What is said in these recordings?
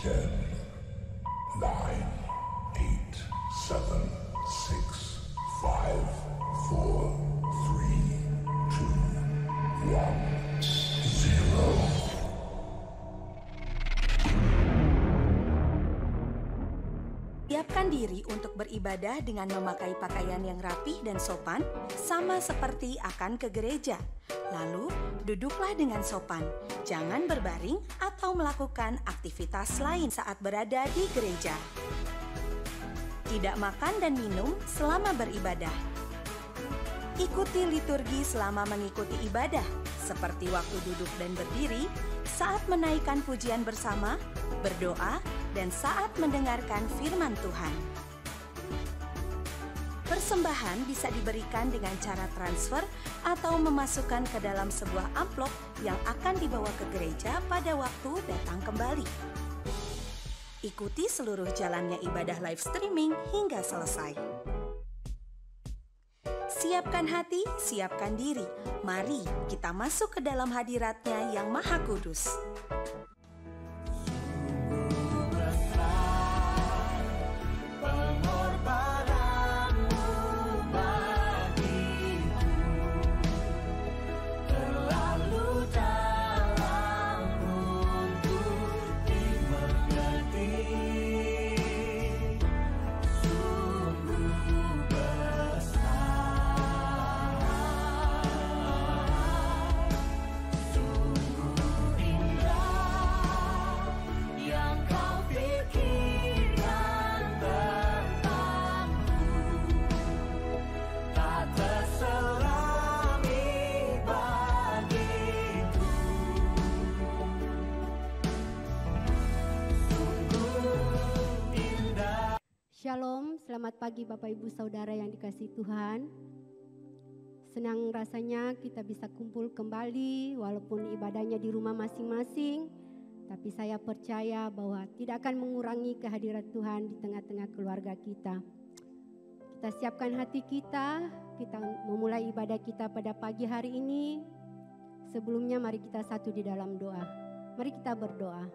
10, 9, 8, 7, 6, 5, 4, 3, 2, 1, 0. Siapkan diri untuk beribadah dengan memakai pakaian yang rapih dan sopan, sama seperti akan ke gereja. Lalu, duduklah dengan sopan. Jangan berbaring atau melakukan aktivitas lain saat berada di gereja. Tidak makan dan minum selama beribadah. Ikuti liturgi selama mengikuti ibadah, seperti waktu duduk dan berdiri, saat menaikkan pujian bersama, berdoa, dan saat mendengarkan firman Tuhan. Persembahan bisa diberikan dengan cara transfer atau memasukkan ke dalam sebuah amplop yang akan dibawa ke gereja pada waktu datang kembali. Ikuti seluruh jalannya ibadah live streaming hingga selesai. Siapkan hati, siapkan diri. Mari kita masuk ke dalam hadirat-Nya yang Maha Kudus. Shalom, selamat pagi Bapak Ibu Saudara yang dikasihi Tuhan. Senang rasanya kita bisa kumpul kembali walaupun ibadahnya di rumah masing-masing. Tapi saya percaya bahwa tidak akan mengurangi kehadiran Tuhan di tengah-tengah keluarga kita. Kita siapkan hati kita memulai ibadah kita pada pagi hari ini. Sebelumnya mari kita satu di dalam doa. Mari kita berdoa.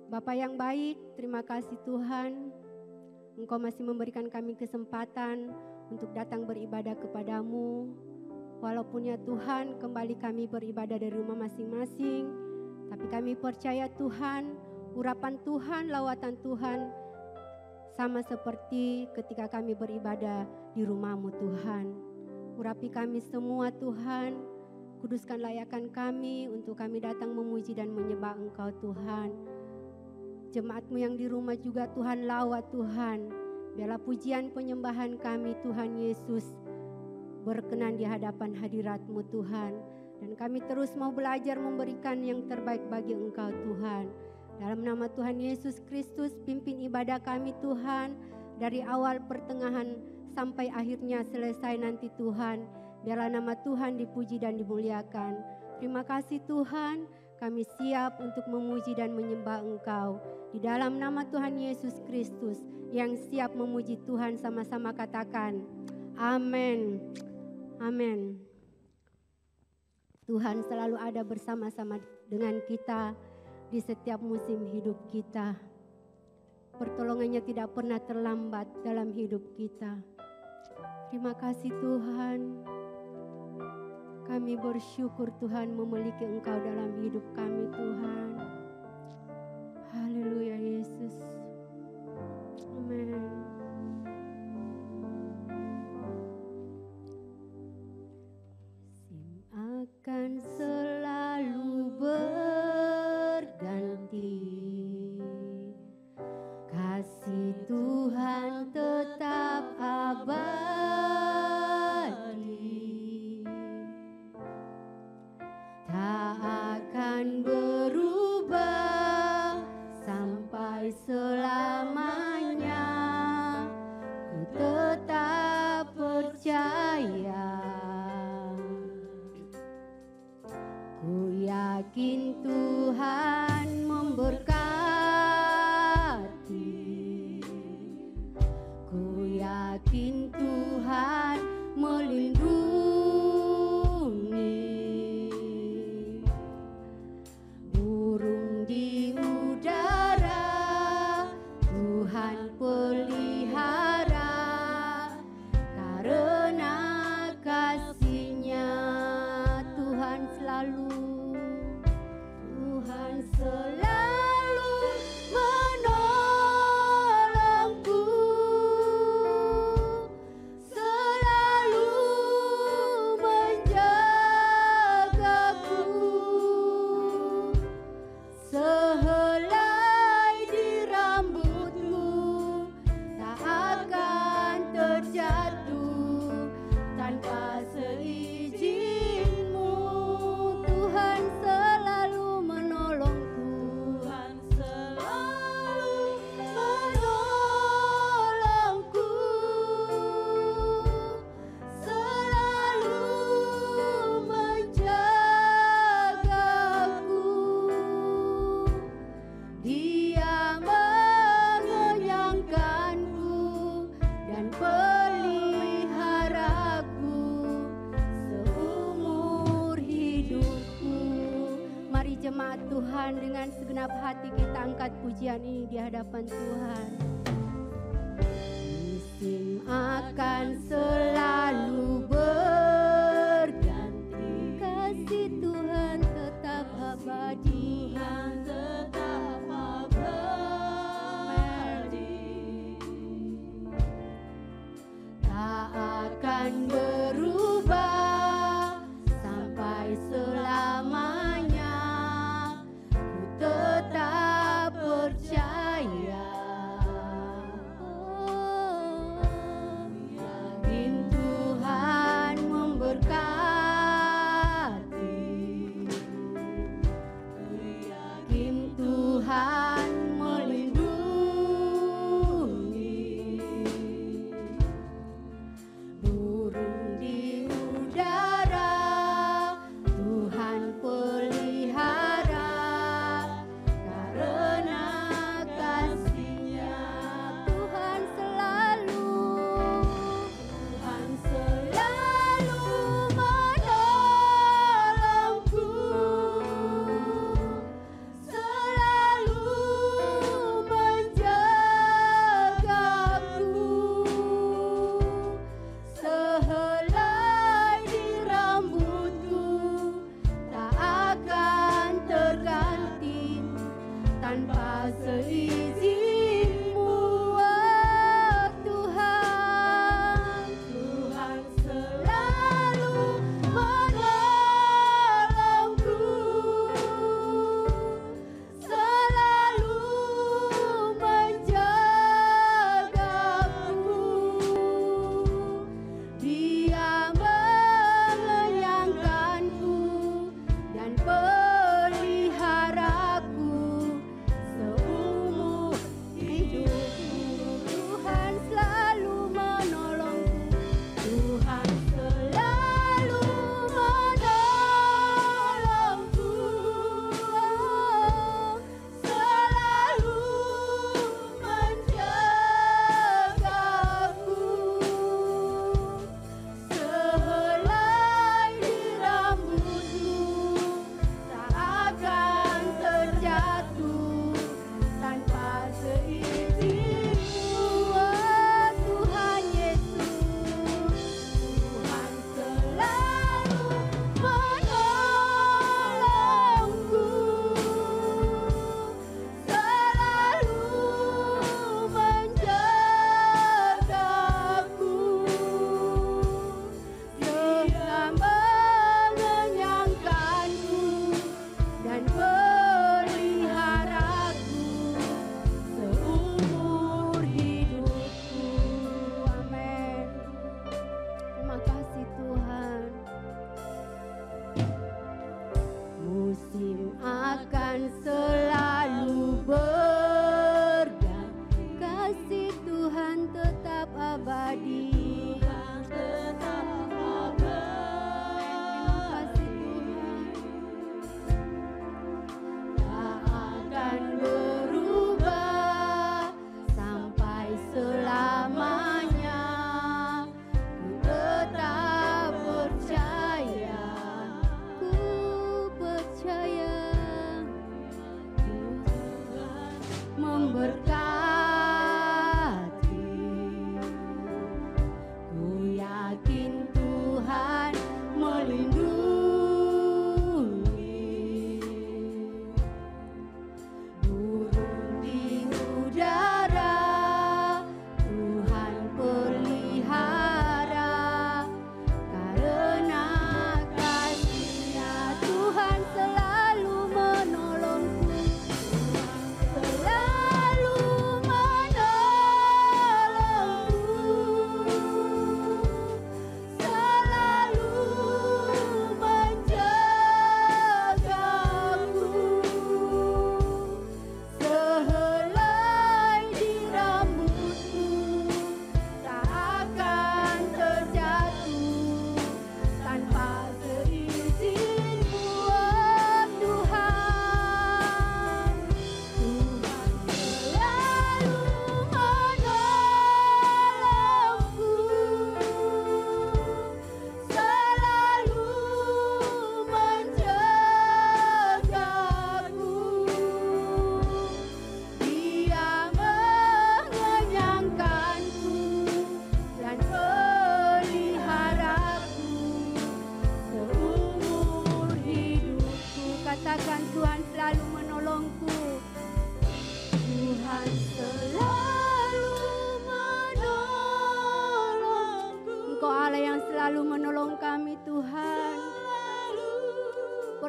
Bapa yang baik, terima kasih Tuhan. Engkau masih memberikan kami kesempatan untuk datang beribadah kepadamu. Walaupun ya Tuhan, kembali kami beribadah dari rumah masing-masing. Tapi kami percaya Tuhan, urapan Tuhan, lawatan Tuhan, sama seperti ketika kami beribadah di rumah-Mu Tuhan. Urapi kami semua Tuhan, kuduskan layakan kami untuk kami datang memuji dan menyembah Engkau Tuhan. Jemaat-Mu yang di rumah juga Tuhan lawat Tuhan. Biarlah pujian penyembahan kami Tuhan Yesus berkenan di hadapan hadirat-Mu Tuhan. Dan kami terus mau belajar memberikan yang terbaik bagi Engkau Tuhan. Dalam nama Tuhan Yesus Kristus pimpin ibadah kami Tuhan. Dari awal pertengahan sampai akhirnya selesai nanti Tuhan. Biarlah nama Tuhan dipuji dan dimuliakan. Terima kasih Tuhan. Kami siap untuk memuji dan menyembah Engkau. Di dalam nama Tuhan Yesus Kristus yang siap memuji Tuhan sama-sama katakan amin. Amin. Tuhan selalu ada bersama-sama dengan kita di setiap musim hidup kita. Pertolongannya tidak pernah terlambat dalam hidup kita. Terima kasih Tuhan. Kami bersyukur Tuhan memiliki Engkau dalam hidup kami Tuhan. Haleluya Yesus. Amin. Musim akan selalu berganti. Kasih Tuhan tetap abadi. Tak akan berubah sampai selamanya. Ku tetap percaya. Ku yakin Tuhan memberkati. Ku yakin Tuhan melindungi. Burung di udara selalu, Tuhan selalu menolongku, selalu menjagaku, sehelai di rambutku tak akan terjatuh tanpa seizinmu. Tuhan selalu menolongku, Tuhan selalu menolongku, selalu menjagaku. Dia mengenyangkanku dan peliharaku seumur hidupku. Mari jemaat Tuhan, dengan segenap hati kita angkat pujian ini di hadapan Tuhan. Musim akan selalu berganti, kasih Tuhan tetap abadi, Tuhan tetap abadi, tak akan berubah sampai selamanya. Ku tetap percaya, yakin Tuhan memberkati, yakin Tuhan melindungi. Burung di udara Tuhan pelihara, karena kasih-Nya Tuhan selalu menolongku, selalu menjagaku, sehelai di rambutku tak akan terganti tanpa seizinmu. Oh Tuhan, Tuhan selalu menolongku, selalu menjagaku. Dia mengenyangkanku dan peliharaku seumur hidupku. Tuhan selalu menolongku, Tuhan selalu menolongku, selalu menjagaku, sehelai di rambutku tak akan terjatuh tanpa seizinmu. Oh Tuhan Yesus, Tuhan selalu menolongku, selalu menjagaku, Dia mengenyangkanku dan peliharaku seumur hidupku. Amin. Terima kasih Tuhan. Musim akan selalu berganti, kasih Tuhan tetap abadi, Tuhan tetap abadi. Terima kasih Tuhan. Tak akan berubah sampai selamanya. Ku tetap percaya, ku percaya,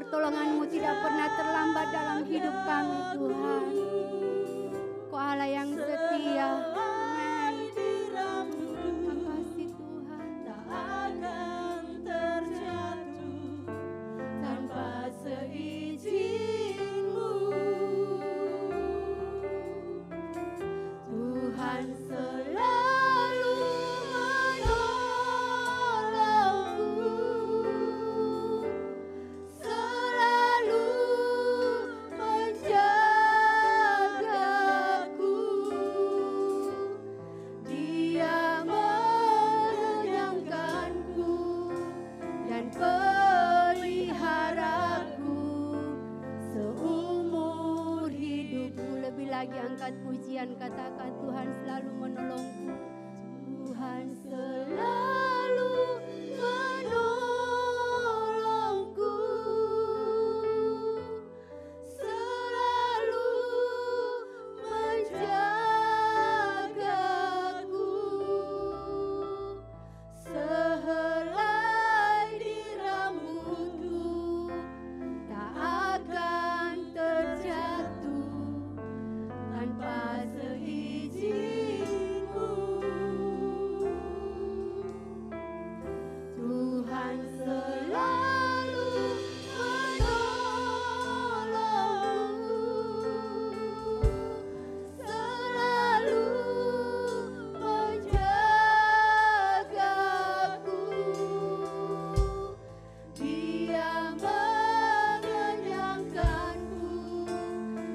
pertolongan-Mu tidak pernah terlambat dalam hidup kami Tuhan. Kau Allah yang setia. Makasih Tuhan. Tak akan terjatuh tanpa seizin-Mu. Tuhan selalu menolongku, selalu menjagaku. Dia mengenyangkanku dan peliharaku seumur hidupku. Lebih lagi angkat pujian, katakan Tuhan selalu menolongku. Tuhan selalu menolongku, selalu menjagaku. Sehelai di rambutku tak akan terjatuh tanpa seizin-Mu. Tuhan selalu menolongku, selalu menjagaku. Dia mengenyangkanku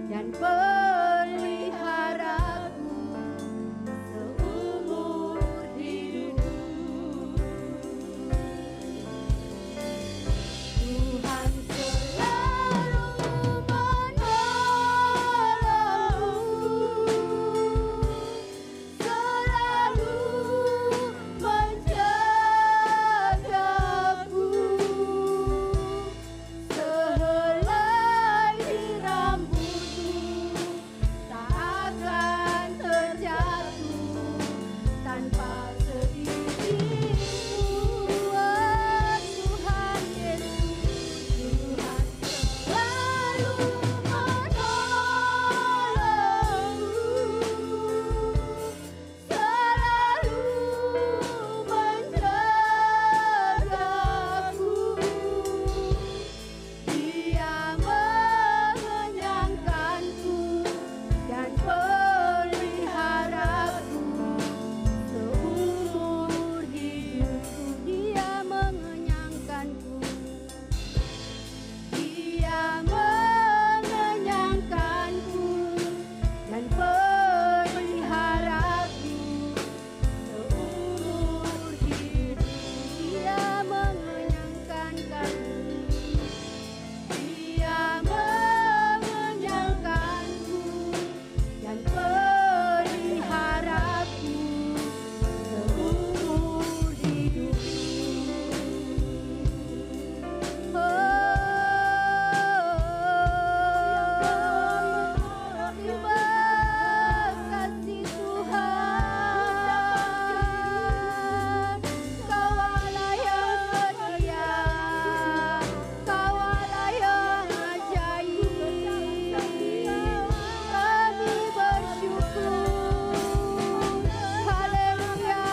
dan peliharaku seumur hidupku. Tuhan selalu menolongku, selalu menjagaku. Sehelai di rambutku tak akan terjatuh tanpa seizin-Mu. Tuhan Yesus, Tuhan selalu menolongku, selalu menjagaku. Dia mengenyangkanku dan peliharaku seumur hidupku. Dia mengenyangkanku, Dia mengenyangkanku dan peliharaku seumur hidupku. Dia mengenyangkanku, Dia mengenyangkanku dan peliharaku seumur hidupku. Terima kasih Tuhan, Kau Allah yang setia, Kau Allah yang ajaib. Kami bersyukur, haleluya.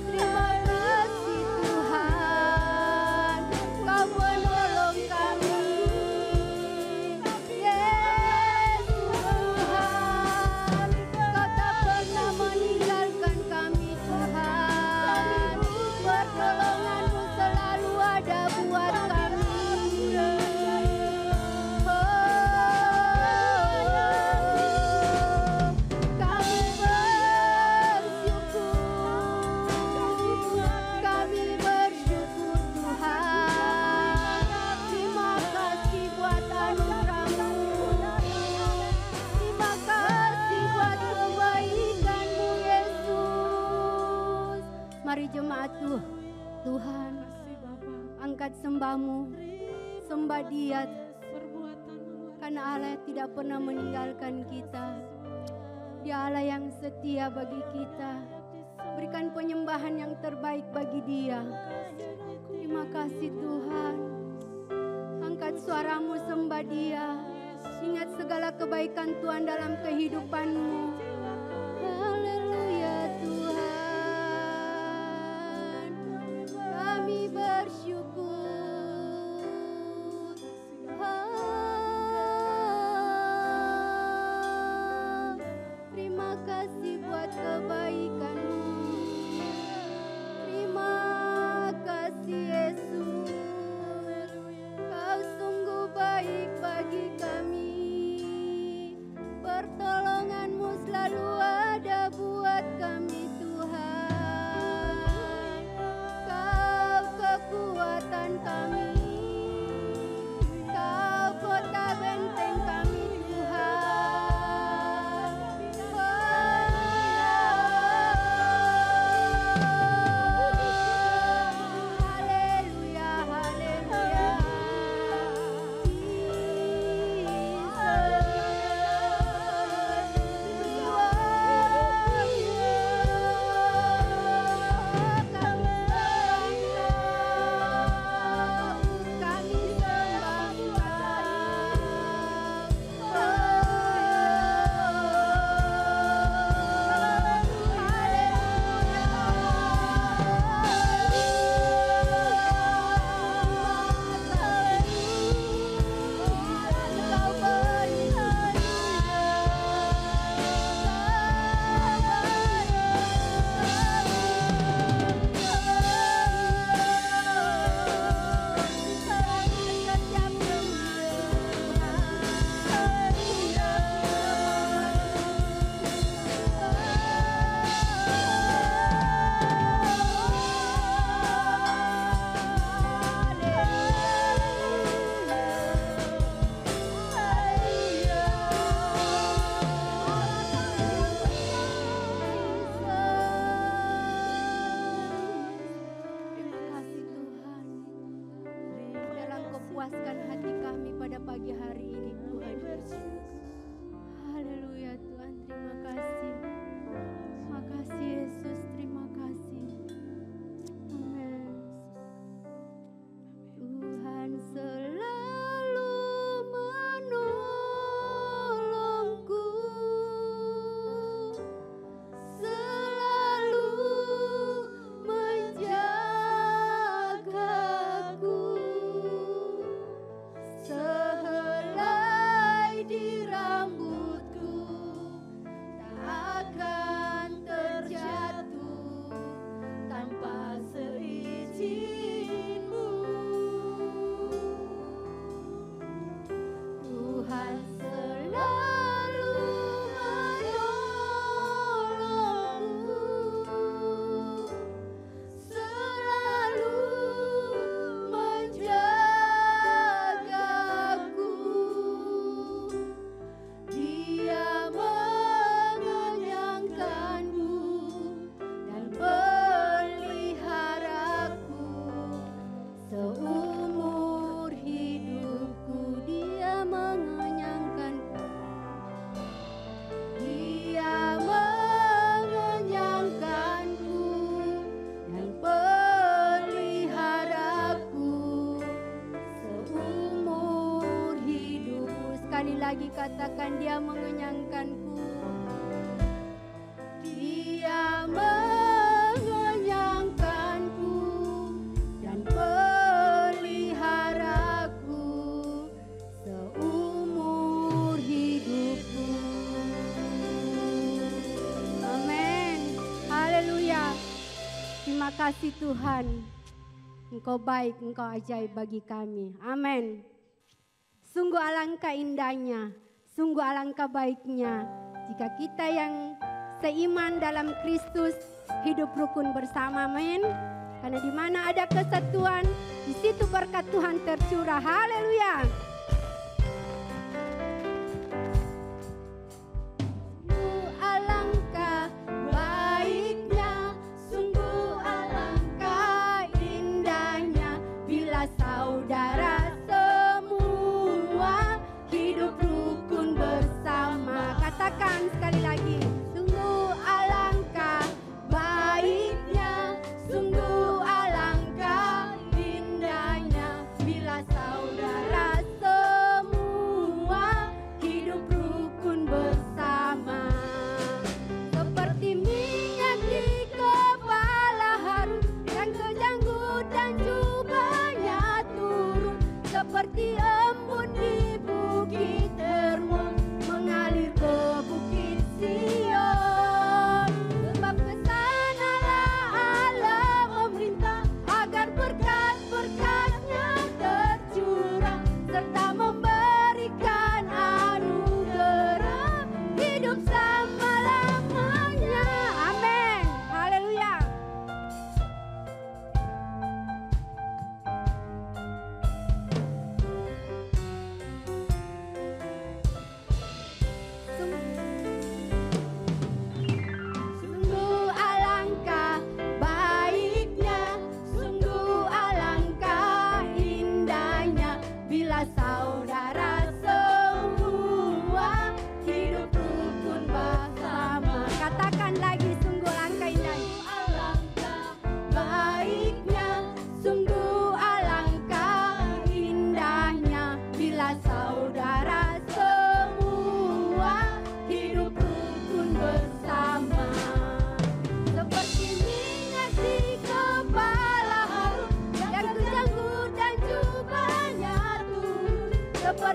Terima kasih Tuhan, Kau menolong kami. Yesus Tuhan, Kau tak pernah meninggalkan kami Tuhan. Pertolongan-Mu selalu ada buat kami. Kami bersyukur, kami bersyukur Tuhan. Terima kasih buat anugerah-Mu, terima kasih buat kebaikan-Mu Yesus. Mari jemaat Tuhan, angkat sembah-Mu, sembah Dia, karena Allah tidak pernah meninggalkan kita. Dia Allah yang setia bagi kita. Berikan penyembahan yang terbaik bagi dia. Terima kasih Tuhan. Angkat suaramu, sembah dia. Ingat segala kebaikan Tuhan dalam kehidupanmu. Haleluya Tuhan. Kami bersyukur. Terima kasih buat kebaikan-Mu. Terima kasih Yesus. Kau sungguh baik bagi kami. Pertolongan-Mu selalu ada buat kami Tuhan. Kau kekuatan kami. Kau kota benteng kami Tuhan. Haleluya, haleluya. Puaskan hati kami pada pagi hari ini Tuhan. Haleluya Tuhan, terima kasih. Terima kasih Yesus, terima kasih. Amin. Tuhan selalu menolongku, selalu menjagaku. Sehelai di rambutku tak akan terjatuh tanpa seizin-Mu. Tuhan selalu menolongku, selalu menjagaku. Dia mengenyangkanku dan peliharaku seumur hidupku. Dia mengenyangkanku. Dia mengenyangkanku dan peliharaku seumur hidupku. Sekali lagi katakan, dia mengenyangkanku. Dia mengenyangkanku dan peliharaku seumur hidupku. Amin. Haleluya. Terima kasih Tuhan. Engkau baik, Engkau ajaib bagi kami. Amin. Sungguh alangkah indahnya, sungguh alangkah baiknya jika kita yang seiman dalam Kristus hidup rukun bersama. Amin. Karena di mana ada kesatuan, di situ berkat Tuhan tercurah. Haleluya. Alangkah baiknya, sungguh alangkah indahnya bila saudara semua hidup rukun bersama. Katakan sekali lagi, sungguh alangkah baik.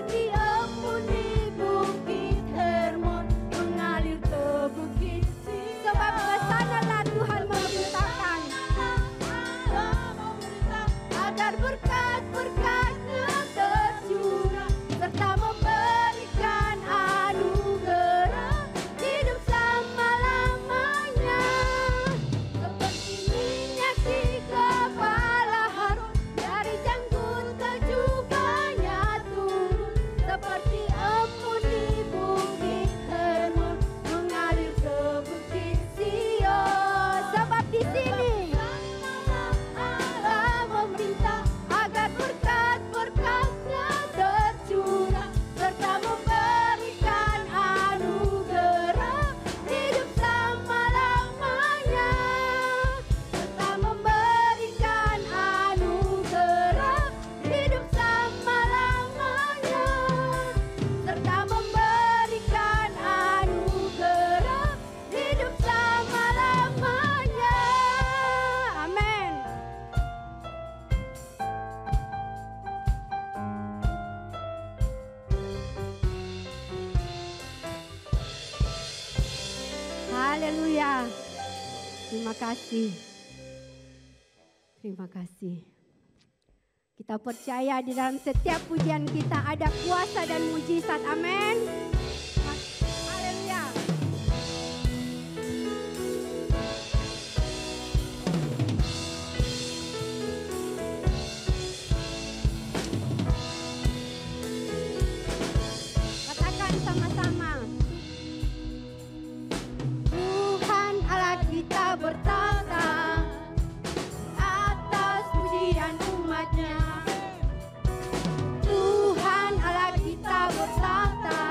seperti embun di bukit Hermon mengalir ke bukit Sion. Sebab kesanalah Tuhan memerintahkan agar berkat-berkat-Nya tercurah serta memberikan anugerah hidup selama-lamanya. Seperti minyak di kepala Harun, dari janggut ke jubahnya turun, seperti embun di bukit Hermon mengalir ke bukit Sion. Sebab di sini Allah memerintah agar berkat-berkat-Nya tercurah serta memberikan anugerah hidup selama-lamanya, serta memberikan anugerah hidup selama-lamanya, serta memberikan anugerah hidup selama-lamanya. Amin. Haleluya. Terima kasih. Terima kasih. Kita percaya di dalam setiap pujian kita ada kuasa dan mujizat. Amin. Haleluya. Katakan sama-sama. Tuhan Allah kita bertata atas pujian umat-Nya. Tuhan Allah kita bertata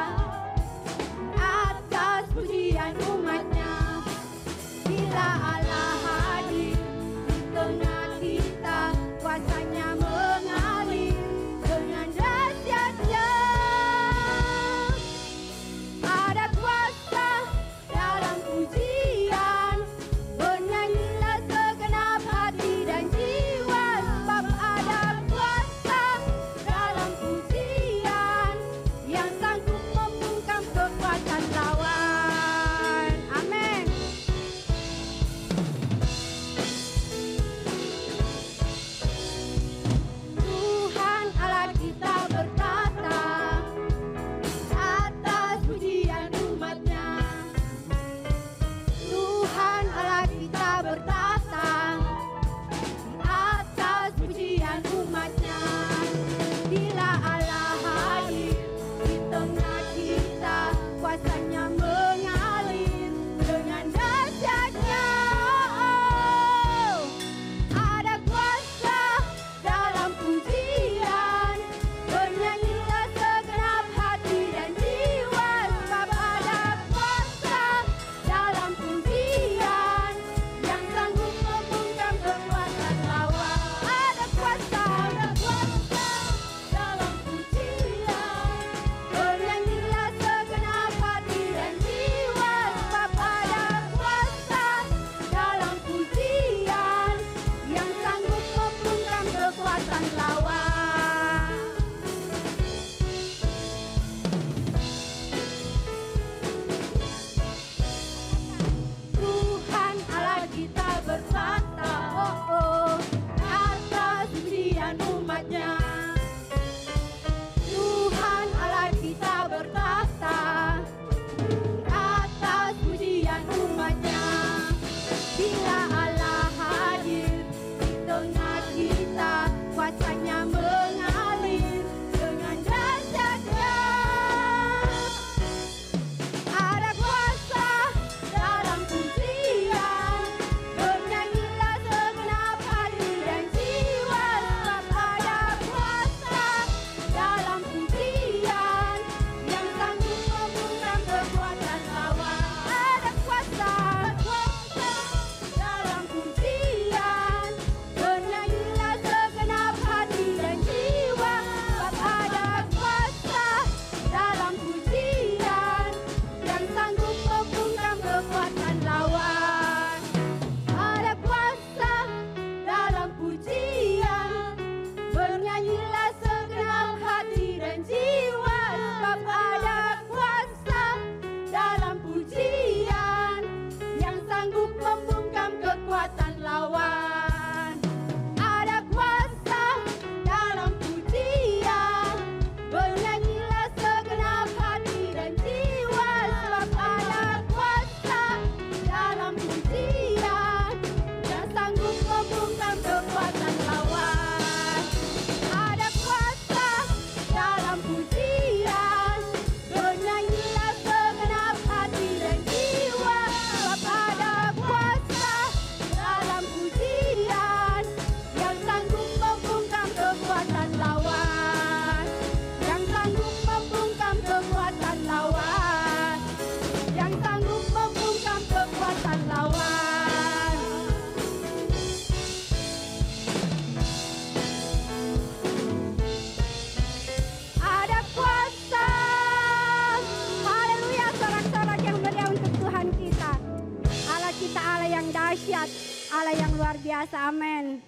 rasa amin.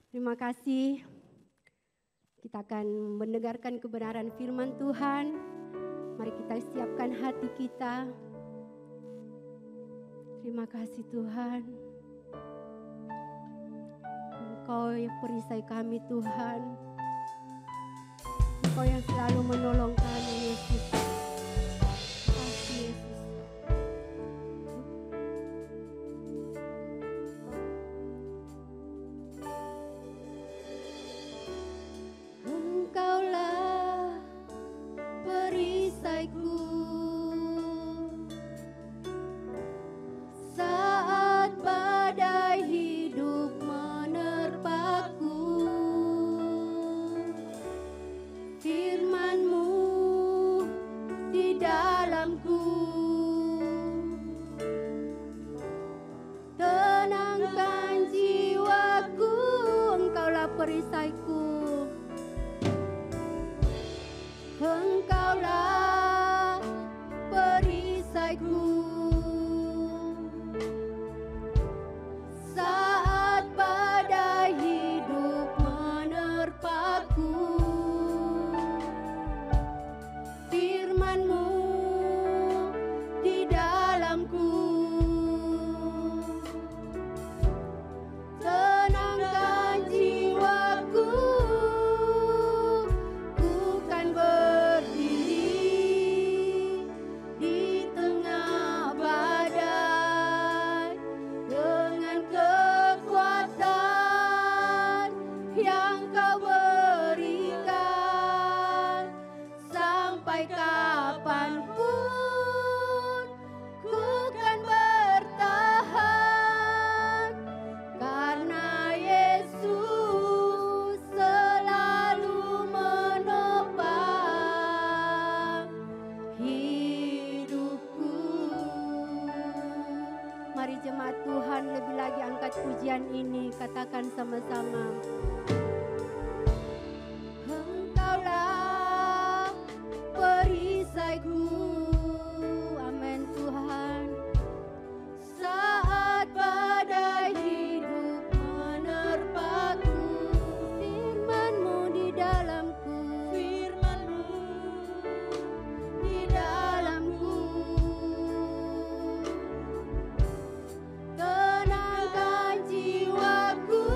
Terima kasih. Kita akan mendengarkan kebenaran firman Tuhan. Mari kita siapkan hati kita. Terima kasih Tuhan. Engkau yang perisai kami Tuhan. Engkau yang selalu menolong kami Yesus. Terima kasih Yesus. Engkaulah perisaiku saat badai hidup menerpaku. Firman-Mu di dalamku tenangkan jiwaku. Engkaulah perisaiku. Engkaulah perisaiku saat badai hidup menerpaku. Firman-Mu di dalamku tenangkan jiwaku. Ku kan berdiri di tengah badai dengan kekuatan yang Kau berikan. Sampai kapanpun ku kan bertahan, karena Yesus selalu menopang hidupku. Mari jemaat Tuhan lebih lagi angkat pujian ini, katakan sama-sama. Engkaulah perisaiku, amin Tuhan. Saat badai hidup menerpaku, firman-Mu di dalamku, firman-Mu di dalamku tenangkan jiwaku.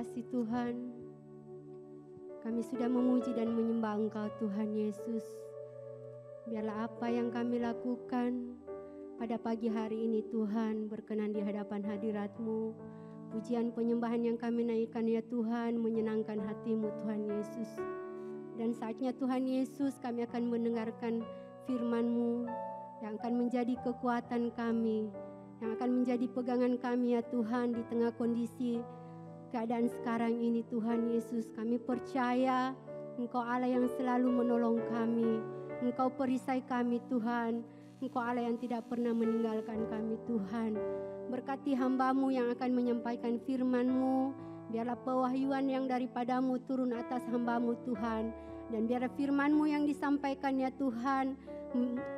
kasih Tuhan. Kami sudah memuji dan menyembah Engkau Tuhan Yesus. Biarlah apa yang kami lakukan pada pagi hari ini Tuhan berkenan di hadapan hadirat-Mu. Pujian penyembahan yang kami naikkan ya Tuhan menyenangkan hati-Mu Tuhan Yesus. Dan saatnya Tuhan Yesus kami akan mendengarkan firman-Mu yang akan menjadi kekuatan kami, yang akan menjadi pegangan kami ya Tuhan di tengah kondisi keadaan sekarang ini Tuhan Yesus. Kami percaya Engkau Allah yang selalu menolong kami. Engkau perisai kami Tuhan. Engkau Allah yang tidak pernah meninggalkan kami Tuhan. Berkati hamba-Mu yang akan menyampaikan firman-Mu. Biarlah pewahyuan yang daripada-Mu turun atas hamba-Mu Tuhan. Dan biarlah firman-Mu yang disampaikan ya Tuhan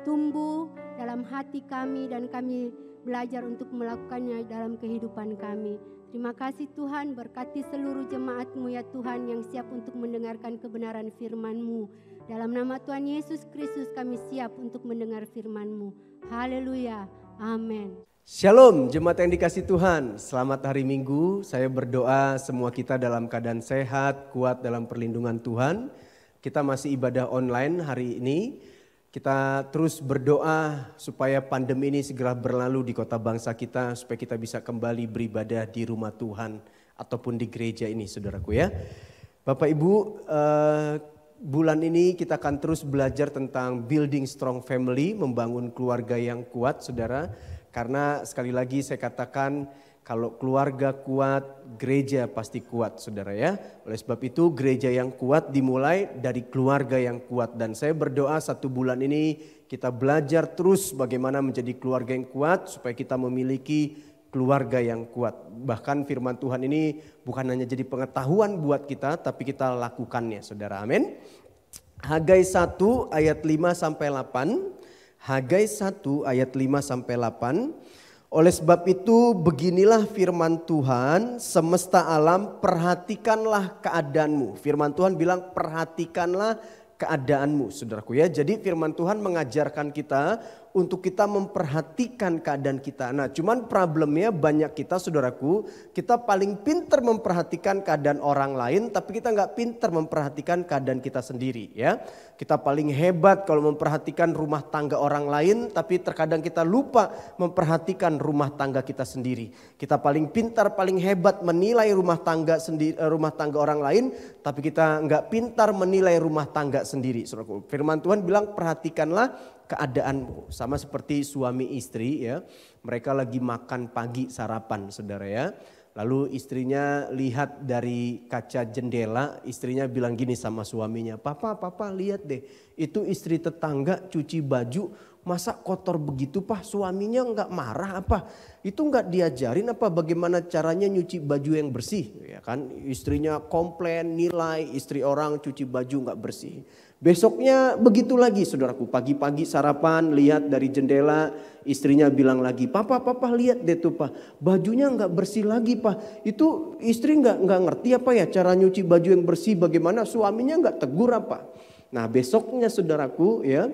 tumbuh dalam hati kami dan kami belajar untuk melakukannya dalam kehidupan kami. Terima kasih Tuhan, berkati seluruh jemaat-Mu ya Tuhan yang siap untuk mendengarkan kebenaran firman-Mu. Dalam nama Tuhan Yesus Kristus kami siap untuk mendengar firman-Mu. Haleluya, amin. Shalom jemaat yang dikasih Tuhan, selamat hari Minggu. Saya berdoa semua kita dalam keadaan sehat, kuat dalam perlindungan Tuhan. Kita masih ibadah online hari ini. Kita terus berdoa supaya pandemi ini segera berlalu di kota bangsa kita, supaya kita bisa kembali beribadah di rumah Tuhan ataupun di gereja ini saudaraku ya. Bapak Ibu, bulan ini kita akan terus belajar tentang building strong family, membangun keluarga yang kuat saudara. Karena sekali lagi saya katakan kalau keluarga kuat, gereja pasti kuat saudara ya. Oleh sebab itu gereja yang kuat dimulai dari keluarga yang kuat. Dan saya berdoa 1 bulan ini kita belajar terus bagaimana menjadi keluarga yang kuat supaya kita memiliki keluarga yang kuat. Bahkan firman Tuhan ini bukan hanya jadi pengetahuan buat kita tapi kita lakukannya saudara, amin. Hagai 1 ayat 5-8. Hagai 1 ayat 5-8. Oleh sebab itu beginilah firman Tuhan, semesta alam perhatikanlah keadaanmu. Firman Tuhan bilang perhatikanlah keadaanmu saudaraku ya. Jadi firman Tuhan mengajarkan kita untuk kita memperhatikan keadaan kita. Nah cuman problemnya banyak kita saudaraku, kita paling pintar memperhatikan keadaan orang lain tapi kita gak pintar memperhatikan keadaan kita sendiri ya. Kita paling hebat kalau memperhatikan rumah tangga orang lain tapi terkadang kita lupa memperhatikan rumah tangga kita sendiri. Kita paling pintar, paling hebat menilai rumah tangga orang lain tapi kita gak pintar menilai rumah tangga sendiri saudaraku. Firman Tuhan bilang perhatikanlah keadaanmu. Sama seperti suami istri ya. Mereka lagi makan pagi sarapan saudara ya. Lalu istrinya lihat dari kaca jendela. Istrinya bilang gini sama suaminya. Papa lihat deh. Itu istri tetangga cuci baju. Masa kotor begitu Pak? Suaminya enggak marah apa? Itu enggak diajarin apa bagaimana caranya nyuci baju yang bersih? Ya kan? Istrinya komplain, nilai istri orang cuci baju enggak bersih. Besoknya begitu lagi saudaraku, pagi-pagi sarapan lihat dari jendela, istrinya bilang lagi, Papa lihat deh tuh Pak, bajunya nggak bersih lagi Pak. Itu istri nggak ngerti apa ya cara nyuci baju yang bersih, bagaimana suaminya nggak tegur apa. Nah besoknya saudaraku ya,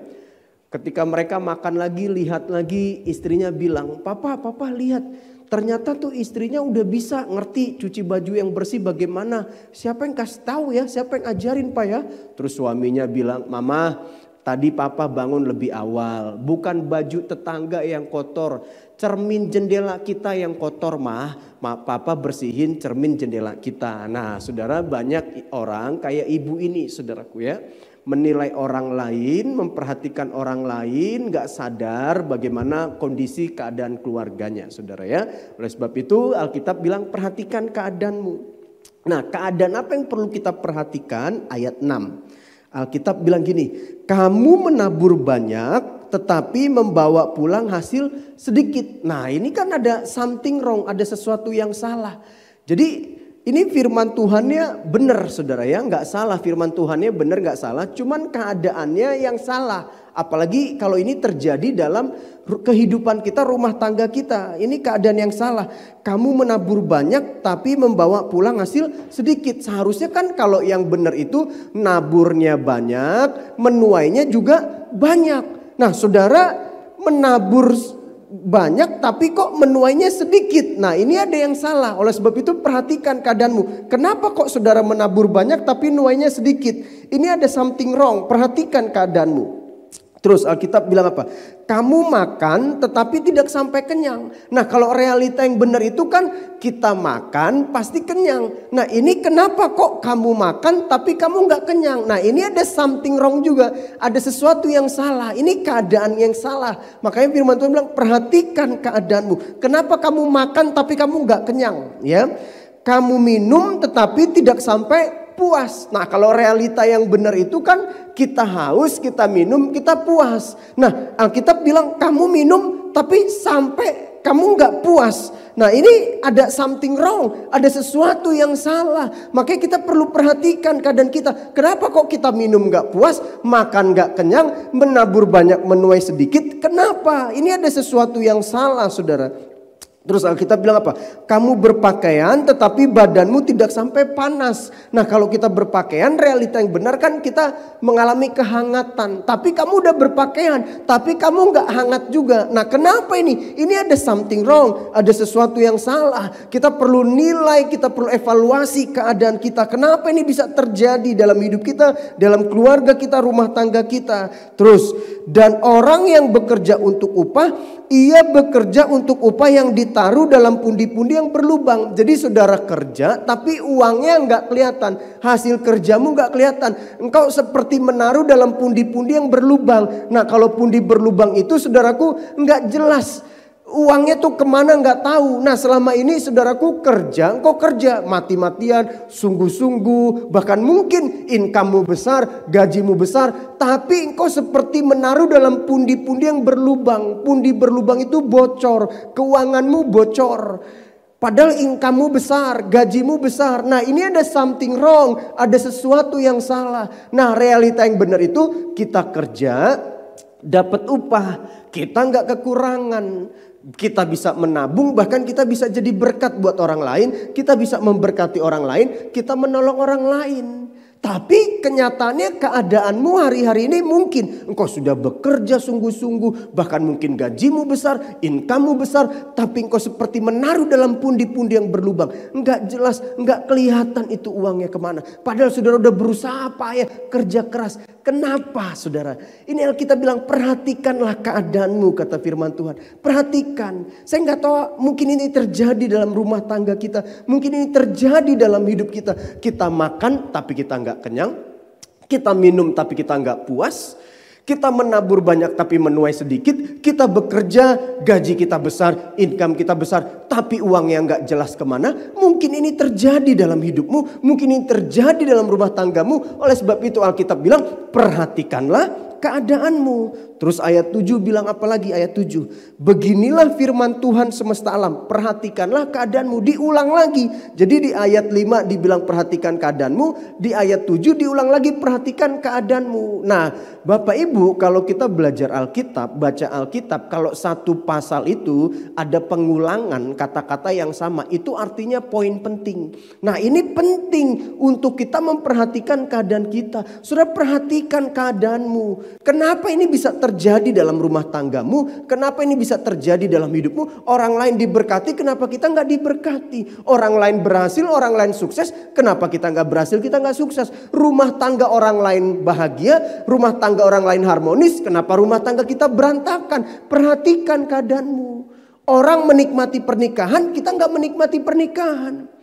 ketika mereka makan lagi, lihat lagi, istrinya bilang, Papa lihat. Ternyata tuh istrinya udah bisa ngerti cuci baju yang bersih bagaimana. Siapa yang kasih tahu ya, siapa yang ajarin Pak ya. Terus suaminya bilang, Mama tadi Papa bangun lebih awal. Bukan baju tetangga yang kotor. Cermin jendela kita yang kotor mah. Papa bersihin cermin jendela kita. Nah saudara banyak orang kayak ibu ini saudaraku ya. Menilai orang lain, memperhatikan orang lain, gak sadar bagaimana kondisi keadaan keluarganya saudara ya. Oleh sebab itu Alkitab bilang perhatikan keadaanmu. Nah keadaan apa yang perlu kita perhatikan? Ayat 6. Alkitab bilang gini, kamu menabur banyak tetapi membawa pulang hasil sedikit. Nah ini kan ada something wrong, ada sesuatu yang salah. Jadi ini firman Tuhannya benar saudara ya, nggak salah firman Tuhannya benar nggak salah, cuman keadaannya yang salah. Apalagi kalau ini terjadi dalam kehidupan kita, rumah tangga kita, ini keadaan yang salah. Kamu menabur banyak tapi membawa pulang hasil sedikit. Seharusnya kan kalau yang benar itu naburnya banyak, menuainya juga banyak. Nah saudara menabur banyak tapi kok menuainya sedikit. Nah ini ada yang salah. Oleh sebab itu perhatikan keadaanmu. Kenapa kok saudara menabur banyak tapi nuainya sedikit? Ini ada something wrong. Perhatikan keadaanmu. Terus Alkitab bilang apa? Kamu makan tetapi tidak sampai kenyang. Nah kalau realita yang benar itu kan kita makan pasti kenyang. Nah ini kenapa kok kamu makan tapi kamu nggak kenyang? Nah ini ada something wrong juga. Ada sesuatu yang salah. Ini keadaan yang salah. Makanya firman Tuhan bilang perhatikan keadaanmu. Kenapa kamu makan tapi kamu nggak kenyang? Ya, kamu minum tetapi tidak sampai puas. Nah kalau realita yang benar itu kan kita haus, kita minum, kita puas. Nah Alkitab bilang kamu minum tapi sampai kamu nggak puas. Nah ini ada something wrong, ada sesuatu yang salah. Makanya kita perlu perhatikan keadaan kita. Kenapa kok kita minum nggak puas, makan nggak kenyang, menabur banyak menuai sedikit? Kenapa? Ini ada sesuatu yang salah saudara. Terus Alkitab bilang apa? Kamu berpakaian tetapi badanmu tidak sampai panas. Nah kalau kita berpakaian realita yang benar kan kita mengalami kehangatan. Tapi kamu udah berpakaian tapi kamu nggak hangat juga. Nah kenapa ini? Ini ada something wrong. Ada sesuatu yang salah. Kita perlu nilai, kita perlu evaluasi keadaan kita. Kenapa ini bisa terjadi dalam hidup kita, dalam keluarga kita, rumah tangga kita. Terus, dan orang yang bekerja untuk upah, ia bekerja untuk upah yang ditaruh dalam pundi-pundi yang berlubang. Jadi saudara kerja tapi uangnya nggak kelihatan. Hasil kerjamu nggak kelihatan. Engkau seperti menaruh dalam pundi-pundi yang berlubang. Nah kalau pundi berlubang itu saudaraku nggak jelas. Uangnya tuh kemana nggak tahu. Nah selama ini saudaraku kerja, engkau kerja mati-matian, sungguh-sungguh, bahkan mungkin income-mu besar, gajimu besar, tapi engkau seperti menaruh dalam pundi-pundi yang berlubang. Pundi berlubang itu bocor, keuanganmu bocor. Padahal income-mu besar, gajimu besar. Nah ini ada something wrong, ada sesuatu yang salah. Nah realita yang benar itu kita kerja, dapat upah, kita nggak kekurangan. Kita bisa menabung, bahkan kita bisa jadi berkat buat orang lain. Kita bisa memberkati orang lain, kita menolong orang lain. Tapi kenyataannya keadaanmu hari-hari ini mungkin engkau sudah bekerja sungguh-sungguh, bahkan mungkin gajimu besar, income-mu besar, tapi engkau seperti menaruh dalam pundi-pundi yang berlubang. Enggak jelas, enggak kelihatan itu uangnya kemana. Padahal saudara udah berusaha payah, kerja keras. Kenapa saudara? Ini Alkitab bilang perhatikanlah keadaanmu, kata firman Tuhan. Perhatikan. Saya nggak tahu mungkin ini terjadi dalam rumah tangga kita. Mungkin ini terjadi dalam hidup kita. Kita makan tapi kita nggak kenyang. Kita minum tapi kita nggak puas. Kita menabur banyak tapi menuai sedikit. Kita bekerja, gaji kita besar, income kita besar, tapi uangnya nggak jelas kemana. Mungkin ini terjadi dalam hidupmu, mungkin ini terjadi dalam rumah tanggamu. Oleh sebab itu Alkitab bilang perhatikanlah keadaanmu. Terus ayat 7 bilang apa lagi? Ayat 7. Beginilah firman Tuhan semesta alam. Perhatikanlah keadaanmu. Diulang lagi. Jadi di ayat 5 dibilang perhatikan keadaanmu. Di ayat 7 diulang lagi perhatikan keadaanmu. Nah Bapak Ibu kalau kita belajar Alkitab, baca Alkitab. Kalau satu pasal itu ada pengulangan kata-kata yang sama. Itu artinya poin penting. Nah ini penting untuk kita memperhatikan keadaan kita. Saudara perhatikan keadaanmu. Kenapa ini bisa terjadi dalam rumah tanggamu? Kenapa ini bisa terjadi dalam hidupmu? Orang lain diberkati, kenapa kita nggak diberkati? Orang lain berhasil, orang lain sukses, kenapa kita nggak berhasil, kita nggak sukses? Rumah tangga orang lain bahagia, rumah tangga orang lain harmonis, kenapa rumah tangga kita berantakan? Perhatikan keadaanmu. Orang menikmati pernikahan, kita nggak menikmati pernikahan.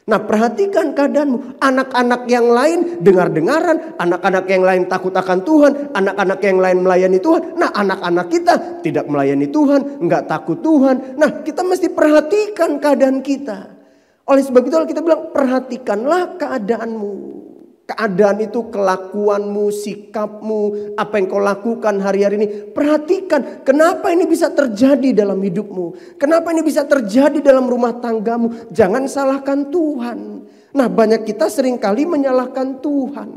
Nah perhatikan keadaanmu. Anak-anak yang lain dengar-dengaran. Anak-anak yang lain takut akan Tuhan. Anak-anak yang lain melayani Tuhan. Nah anak-anak kita tidak melayani Tuhan. Enggak takut Tuhan. Nah kita mesti perhatikan keadaan kita. Oleh sebab itu kita bilang perhatikanlah keadaanmu. Keadaan itu kelakuanmu, sikapmu, apa yang kau lakukan hari-hari ini. Perhatikan kenapa ini bisa terjadi dalam hidupmu. Kenapa ini bisa terjadi dalam rumah tanggamu. Jangan salahkan Tuhan. Nah banyak kita seringkali menyalahkan Tuhan.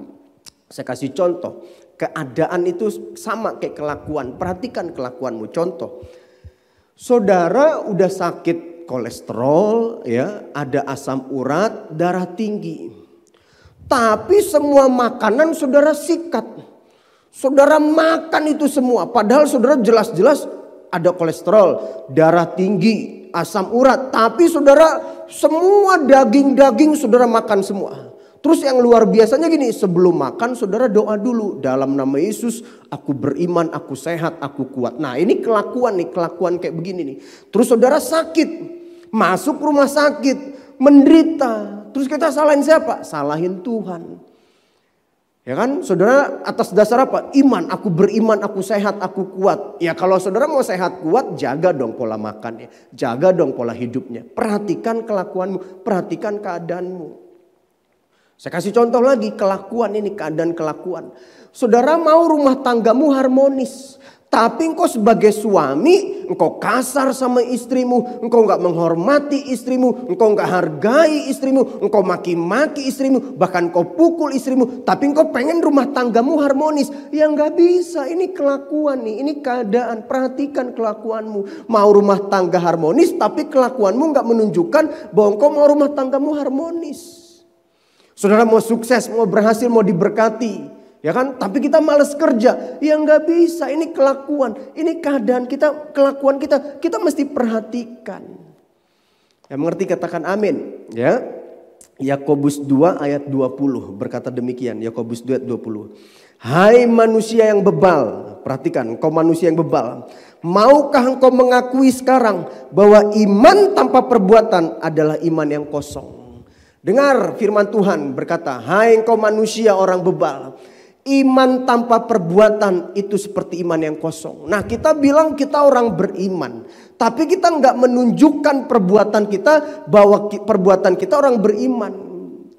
Saya kasih contoh. Keadaan itu sama kayak kelakuan. Perhatikan kelakuanmu. Contoh. Saudara udah sakit kolesterol, ya, ada asam urat, darah tinggi. Tapi semua makanan saudara sikat. Saudara makan itu semua. Padahal saudara jelas-jelas ada kolesterol, darah tinggi, asam urat. Tapi saudara, semua daging-daging saudara makan semua. Terus yang luar biasanya gini, sebelum makan saudara doa dulu. Dalam nama Yesus aku beriman, aku sehat, aku kuat. Nah ini kelakuan kayak begini nih. Terus saudara sakit, masuk rumah sakit, menderita. Terus kita salahin siapa? Salahin Tuhan. Ya kan, saudara atas dasar apa? Iman, aku beriman, aku sehat, aku kuat. Ya kalau saudara mau sehat kuat, jaga dong pola makannya. Jaga dong pola hidupnya. Perhatikan kelakuanmu, perhatikan keadaanmu. Saya kasih contoh lagi, kelakuan ini, keadaan kelakuan. Saudara mau rumah tanggamu harmonis. Tapi engkau sebagai suami, engkau kasar sama istrimu. Engkau gak menghormati istrimu. Engkau gak hargai istrimu. Engkau maki-maki istrimu. Bahkan engkau pukul istrimu. Tapi engkau pengen rumah tanggamu harmonis. Ya gak bisa, ini kelakuan nih. Ini keadaan, perhatikan kelakuanmu. Mau rumah tangga harmonis, tapi kelakuanmu gak menunjukkan bahwa engkau mau rumah tanggamu harmonis. Saudara mau sukses, mau berhasil, mau diberkati, ya kan? Tapi kita malas kerja, ya nggak bisa. Ini kelakuan, ini keadaan kita, kelakuan kita mesti perhatikan. Yang mengerti katakan amin, ya. Yakobus 2 ayat 20 berkata demikian. Yakobus 2 ayat 20. Hai manusia yang bebal, perhatikan, engkau manusia yang bebal. Maukah engkau mengakui sekarang bahwa iman tanpa perbuatan adalah iman yang kosong? Dengar firman Tuhan berkata, hai engkau manusia orang bebal, iman tanpa perbuatan itu seperti iman yang kosong. Nah kita bilang kita orang beriman, tapi kita nggak menunjukkan perbuatan kita bahwa perbuatan kita orang beriman.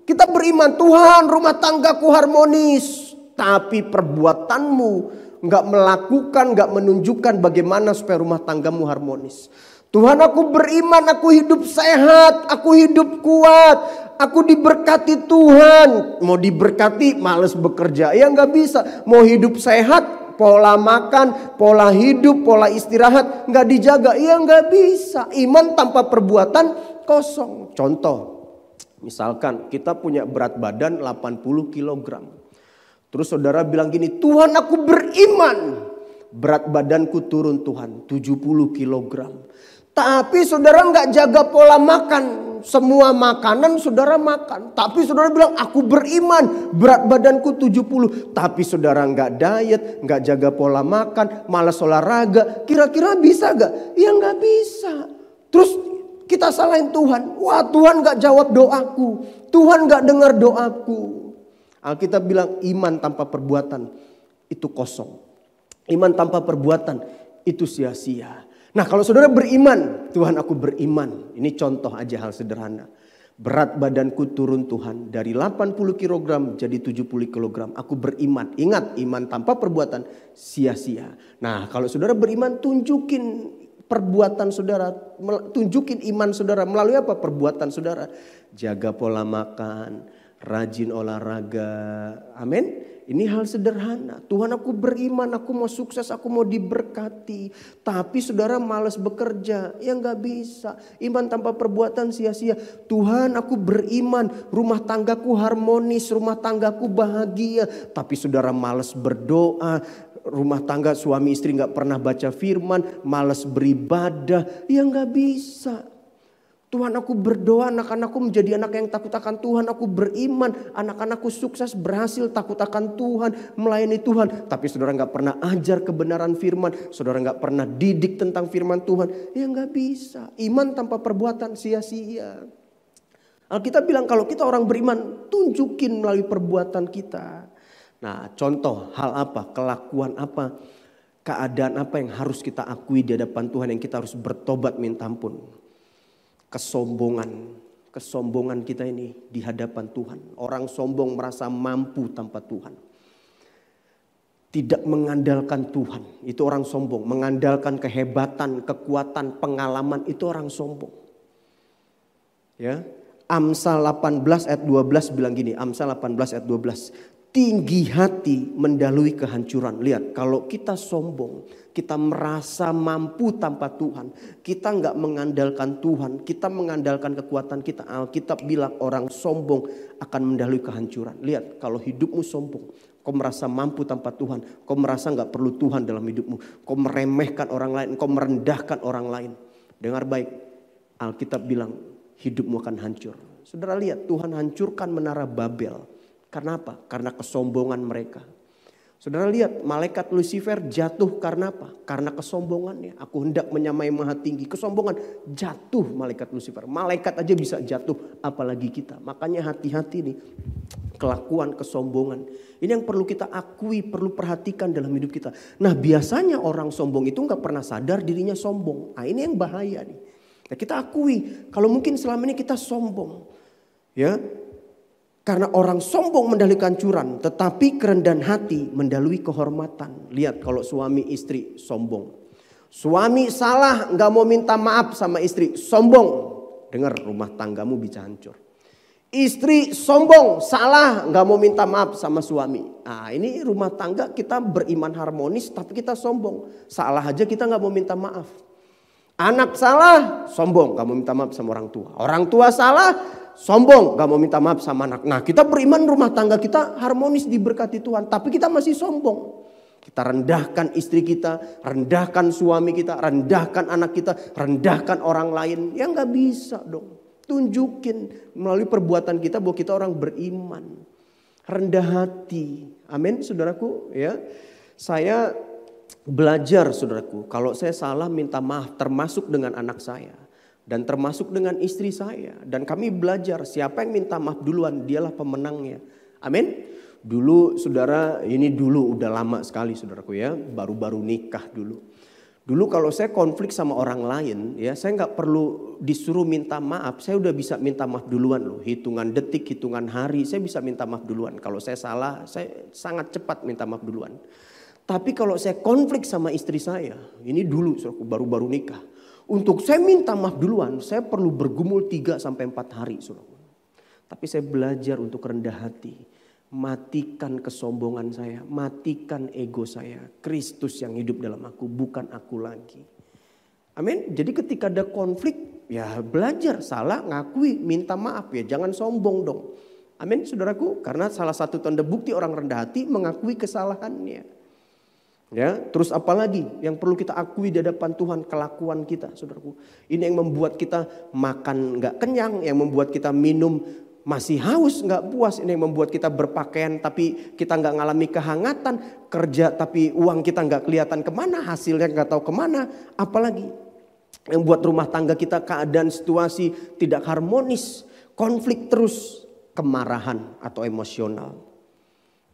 Kita beriman, Tuhan rumah tanggaku harmonis, tapi perbuatanmu nggak melakukan, nggak menunjukkan bagaimana supaya rumah tanggamu harmonis. Tuhan aku beriman, aku hidup sehat, aku hidup kuat, aku diberkati Tuhan. Mau diberkati malas bekerja, ya nggak bisa. Mau hidup sehat, pola makan, pola hidup, pola istirahat nggak dijaga, ya nggak bisa. Iman tanpa perbuatan kosong. Contoh, misalkan kita punya berat badan 80 kg. Terus saudara bilang gini, Tuhan aku beriman, berat badanku turun Tuhan 70 kg. Tapi saudara nggak jaga pola makan. Semua makanan saudara makan. Tapi saudara bilang aku beriman, berat badanku 70. Tapi saudara nggak diet, nggak jaga pola makan, malas olahraga. Kira-kira bisa nggak? Ya nggak bisa. Terus kita salahin Tuhan. Wah Tuhan nggak jawab doaku. Tuhan nggak dengar doaku. Alkitab bilang iman tanpa perbuatan itu kosong. Iman tanpa perbuatan itu sia-sia. Nah kalau saudara beriman, Tuhan aku beriman. Ini contoh aja hal sederhana. Berat badanku turun Tuhan dari 80 kg jadi 70 kg. Aku beriman. Ingat iman tanpa perbuatan sia-sia. Nah kalau saudara beriman tunjukin perbuatan saudara. Tunjukin iman saudara melalui apa? Perbuatan saudara. Jaga pola makan, rajin olahraga. Amin. Ini hal sederhana. Tuhan aku beriman, aku mau sukses, aku mau diberkati. Tapi saudara malas bekerja, ya nggak bisa. Iman tanpa perbuatan sia-sia. Tuhan aku beriman, rumah tanggaku harmonis, rumah tanggaku bahagia. Tapi saudara malas berdoa, rumah tangga suami istri nggak pernah baca firman, malas beribadah, ya nggak bisa. Tuhan aku berdoa anak-anakku menjadi anak yang takut akan Tuhan. Aku beriman anak-anakku sukses berhasil takut akan Tuhan. Melayani Tuhan. Tapi saudara gak pernah ajar kebenaran firman. Saudara gak pernah didik tentang firman Tuhan. Ya gak bisa. Iman tanpa perbuatan sia-sia. Alkitab bilang kalau kita orang beriman tunjukin melalui perbuatan kita. Nah contoh hal apa, kelakuan apa, keadaan apa yang harus kita akui di hadapan Tuhan yang kita harus bertobat minta ampun. Kesombongan kita ini di hadapan Tuhan. Orang sombong merasa mampu tanpa Tuhan. Tidak mengandalkan Tuhan, itu orang sombong. Mengandalkan kehebatan, kekuatan, pengalaman, itu orang sombong. Ya, Amsal 18 ayat 12 bilang gini, Amsal 18 ayat 12. Tinggi hati mendahului kehancuran. Lihat, kalau kita sombong, kita merasa mampu tanpa Tuhan, kita nggak mengandalkan Tuhan, kita mengandalkan kekuatan kita. Alkitab bilang orang sombong akan mendahului kehancuran. Lihat, kalau hidupmu sombong, kau merasa mampu tanpa Tuhan, kau merasa nggak perlu Tuhan dalam hidupmu, kau meremehkan orang lain, kau merendahkan orang lain. Dengar baik, Alkitab bilang hidupmu akan hancur. Saudara lihat, Tuhan hancurkan menara Babel. Karena apa? Karena kesombongan mereka. Saudara lihat, malaikat Lucifer jatuh karena apa? Karena kesombongannya. Aku hendak menyamai maha tinggi. Kesombongan, jatuh malaikat Lucifer. Malaikat aja bisa jatuh, apalagi kita. Makanya hati-hati nih, kelakuan kesombongan. Ini yang perlu kita akui, perlu perhatikan dalam hidup kita. Nah, biasanya orang sombong itu gak pernah sadar dirinya sombong. Nah, ini yang bahaya nih. Nah, kita akui, kalau mungkin selama ini kita sombong. Ya, karena orang sombong mendahului kehancuran, tetapi kerendahan hati mendahului kehormatan. Lihat kalau suami istri sombong. Suami salah gak mau minta maaf sama istri, sombong. Dengar, rumah tanggamu bisa hancur. Istri sombong, salah gak mau minta maaf sama suami. Nah, ini rumah tangga kita beriman harmonis tapi kita sombong. Salah aja kita gak mau minta maaf. Anak salah, sombong gak mau minta maaf sama orang tua. Orang tua salah, sombong gak mau minta maaf sama anak. Nah, kita beriman rumah tangga kita harmonis diberkati Tuhan, tapi kita masih sombong. Kita rendahkan istri kita, rendahkan suami kita, rendahkan anak kita, rendahkan orang lain. Ya gak bisa dong. Tunjukin melalui perbuatan kita bahwa kita orang beriman, rendah hati. Amin, saudaraku. Ya, saya belajar, saudaraku. Kalau saya salah minta maaf, termasuk dengan anak saya. Dan termasuk dengan istri saya. Dan kami belajar siapa yang minta maaf duluan, dialah pemenangnya. Amin. Dulu saudara, ini dulu udah lama sekali saudaraku ya. Baru-baru nikah dulu. Dulu kalau saya konflik sama orang lain ya, saya gak perlu disuruh minta maaf. Saya udah bisa minta maaf duluan loh. Hitungan detik, hitungan hari saya bisa minta maaf duluan. Kalau saya salah, saya sangat cepat minta maaf duluan. Tapi kalau saya konflik sama istri saya, ini dulu saudaraku baru-baru nikah. Untuk saya minta maaf duluan, saya perlu bergumul 3-4 hari saudaraku. Tapi saya belajar untuk rendah hati. Matikan kesombongan saya, matikan ego saya. Kristus yang hidup dalam aku, bukan aku lagi. Amin. Jadi ketika ada konflik, ya belajar salah, ngakui, minta maaf ya, jangan sombong dong. Amin saudaraku, karena salah satu tanda bukti orang rendah hati mengakui kesalahannya. Ya, terus apalagi yang perlu kita akui di hadapan Tuhan, kelakuan kita, saudaraku. Ini yang membuat kita makan nggak kenyang, yang membuat kita minum masih haus, nggak puas. Ini yang membuat kita berpakaian tapi kita nggak ngalami kehangatan, kerja tapi uang kita nggak kelihatan kemana, hasilnya nggak tahu kemana. Apalagi yang buat rumah tangga kita keadaan situasi tidak harmonis, konflik terus, kemarahan atau emosional.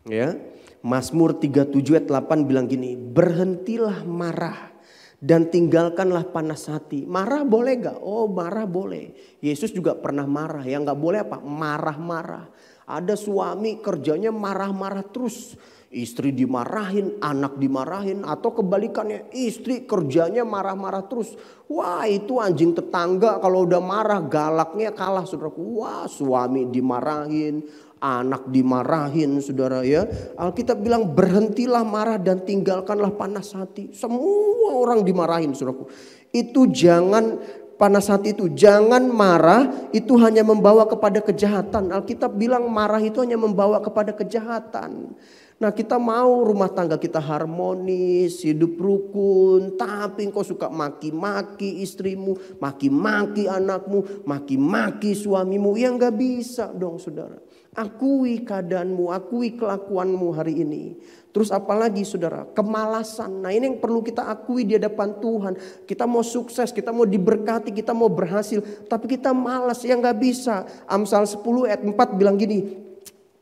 Ya. Mazmur 37 ayat 8 bilang gini, berhentilah marah dan tinggalkanlah panas hati. Marah boleh gak? Oh marah boleh. Yesus juga pernah marah. Yang gak boleh apa? Marah-marah. Ada suami kerjanya marah-marah terus. Istri dimarahin, anak dimarahin. Atau kebalikannya, istri kerjanya marah-marah terus. Wah itu anjing tetangga kalau udah marah galaknya kalah saudaraku. Wah suami dimarahin, anak dimarahin saudara ya. Alkitab bilang berhentilah marah dan tinggalkanlah panas hati. Semua orang dimarahin saudaraku. Itu jangan panas hati itu. Jangan marah itu hanya membawa kepada kejahatan. Alkitab bilang marah itu hanya membawa kepada kejahatan. Nah kita mau rumah tangga kita harmonis, hidup rukun. Tapi engkau suka maki-maki istrimu, maki-maki anakmu, maki-maki suamimu. Ya gak bisa dong saudara. Akui keadaanmu, akui kelakuanmu hari ini. Terus apalagi saudara, kemalasan. Nah ini yang perlu kita akui di hadapan Tuhan. Kita mau sukses, kita mau diberkati, kita mau berhasil. Tapi kita malas, ya gak bisa. Amsal 10 ayat 4 bilang gini.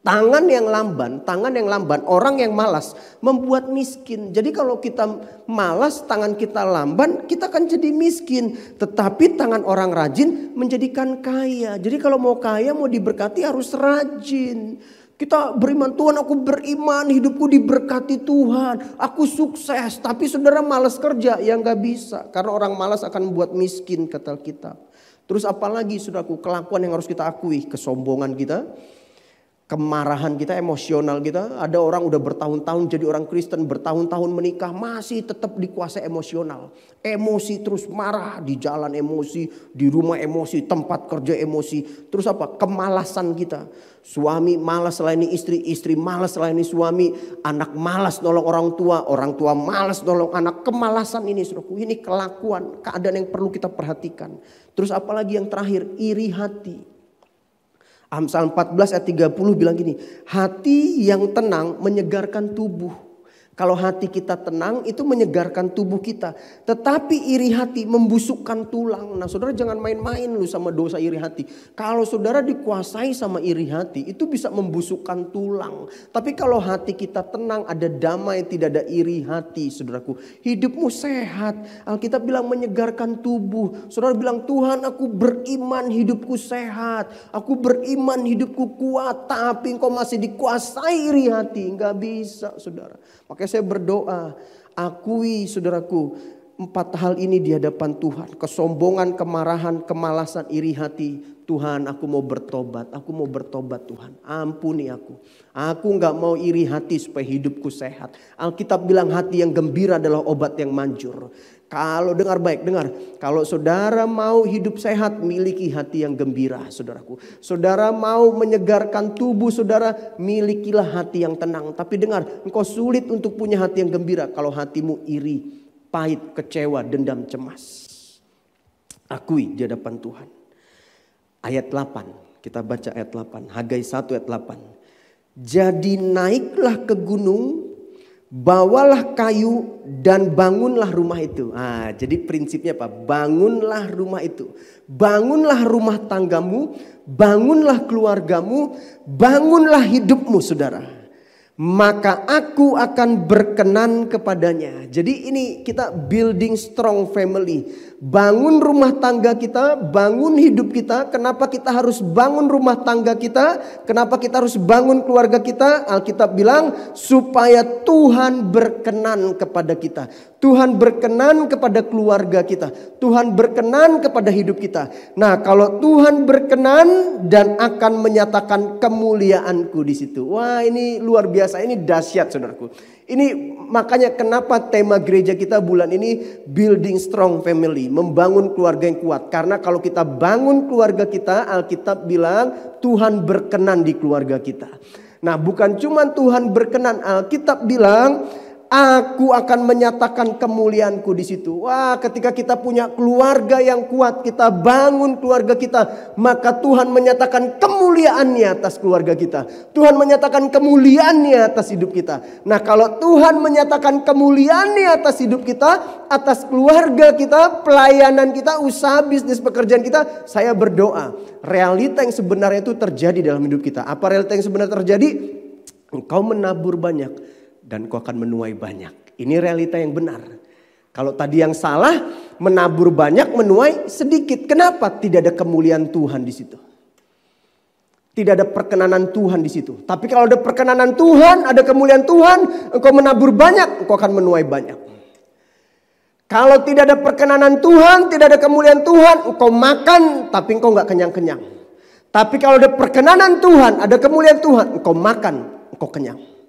Tangan yang lamban, orang yang malas membuat miskin. Jadi kalau kita malas, tangan kita lamban, kita akan jadi miskin. Tetapi tangan orang rajin menjadikan kaya. Jadi kalau mau kaya, mau diberkati harus rajin. Kita beriman, Tuhan aku beriman, hidupku diberkati Tuhan. Aku sukses, tapi saudara malas kerja, ya gak bisa. Karena orang malas akan membuat miskin kata Alkitab. Terus apalagi saudaraku, kelakuan yang harus kita akui, kesombongan kita. kemarahan kita, emosional kita. Ada orang udah bertahun-tahun jadi orang Kristen, bertahun-tahun menikah, masih tetap dikuasai emosional. Emosi terus marah, di jalan emosi, di rumah emosi, tempat kerja emosi. Terus apa? Kemalasan kita. Suami malas layani istri, istri malas layani suami, anak malas nolong orang tua malas nolong anak. Kemalasan ini, saudaraku, ini kelakuan, keadaan yang perlu kita perhatikan. Terus apalagi yang terakhir, iri hati. Amsal 14 ayat 30 bilang gini, hati yang tenang menyegarkan tubuh. Kalau hati kita tenang itu menyegarkan tubuh kita. Tetapi iri hati membusukkan tulang. Nah saudara jangan main-main lu sama dosa iri hati. Kalau saudara dikuasai sama iri hati itu bisa membusukkan tulang. Tapi kalau hati kita tenang, ada damai, tidak ada iri hati, saudaraku, hidupmu sehat. Alkitab bilang menyegarkan tubuh. Saudara bilang, Tuhan aku beriman hidupku sehat. Aku beriman hidupku kuat. Tapi engkau masih dikuasai iri hati. Enggak bisa saudara. Makanya saya berdoa, akui saudaraku 4 hal ini di hadapan Tuhan. Kesombongan, kemarahan, kemalasan, iri hati. Tuhan aku mau bertobat Tuhan. Ampuni aku. Aku gak mau iri hati supaya hidupku sehat. Alkitab bilang hati yang gembira adalah obat yang manjur. Kalau dengar baik, dengar. Kalau saudara mau hidup sehat, miliki hati yang gembira, saudaraku. Saudara mau menyegarkan tubuh saudara, milikilah hati yang tenang. Tapi dengar, engkau sulit untuk punya hati yang gembira kalau hatimu iri, pahit, kecewa, dendam, cemas. Akui di hadapan Tuhan. Ayat 8, kita baca ayat 8. Hagai 1 ayat 8. Jadi naiklah ke gunung, bawalah kayu dan bangunlah rumah itu. Jadi prinsipnya apa? Bangunlah rumah itu. Bangunlah rumah tanggamu, bangunlah keluargamu, bangunlah hidupmu saudara. Maka aku akan berkenan kepadanya. Jadi ini kita building strong family. Bangun rumah tangga kita, bangun hidup kita. Kenapa kita harus bangun rumah tangga kita? Kenapa kita harus bangun keluarga kita? Alkitab bilang supaya Tuhan berkenan kepada kita. Tuhan berkenan kepada keluarga kita. Tuhan berkenan kepada hidup kita. Nah, kalau Tuhan berkenan dan akan menyatakan kemuliaanku di situ. Wah, ini luar biasa, ini dahsyat saudaraku. Ini makanya kenapa tema gereja kita bulan ini building strong family, membangun keluarga yang kuat. Karena kalau kita bangun keluarga kita, Alkitab bilang Tuhan berkenan di keluarga kita. Nah, bukan cuma Tuhan berkenan, Alkitab bilang aku akan menyatakan kemuliaanku di situ. Wah, ketika kita punya keluarga yang kuat, kita bangun keluarga kita, maka Tuhan menyatakan kemuliaannya atas keluarga kita. Tuhan menyatakan kemuliaannya atas hidup kita. Nah, kalau Tuhan menyatakan kemuliaannya atas hidup kita, atas keluarga kita, pelayanan kita, usaha, bisnis, pekerjaan kita, saya berdoa realita yang sebenarnya itu terjadi dalam hidup kita. Apa realita yang sebenarnya terjadi? Engkau menabur banyak dan kau akan menuai banyak. Ini realita yang benar. Kalau tadi yang salah, menabur banyak, menuai sedikit. Kenapa? Tidak ada kemuliaan Tuhan di situ. Tidak ada perkenanan Tuhan di situ. Tapi kalau ada perkenanan Tuhan, ada kemuliaan Tuhan, engkau menabur banyak, engkau akan menuai banyak. Kalau tidak ada perkenanan Tuhan, tidak ada kemuliaan Tuhan, engkau makan, tapi engkau gak kenyang-kenyang. Tapi kalau ada perkenanan Tuhan, ada kemuliaan Tuhan, engkau makan, engkau kenyang.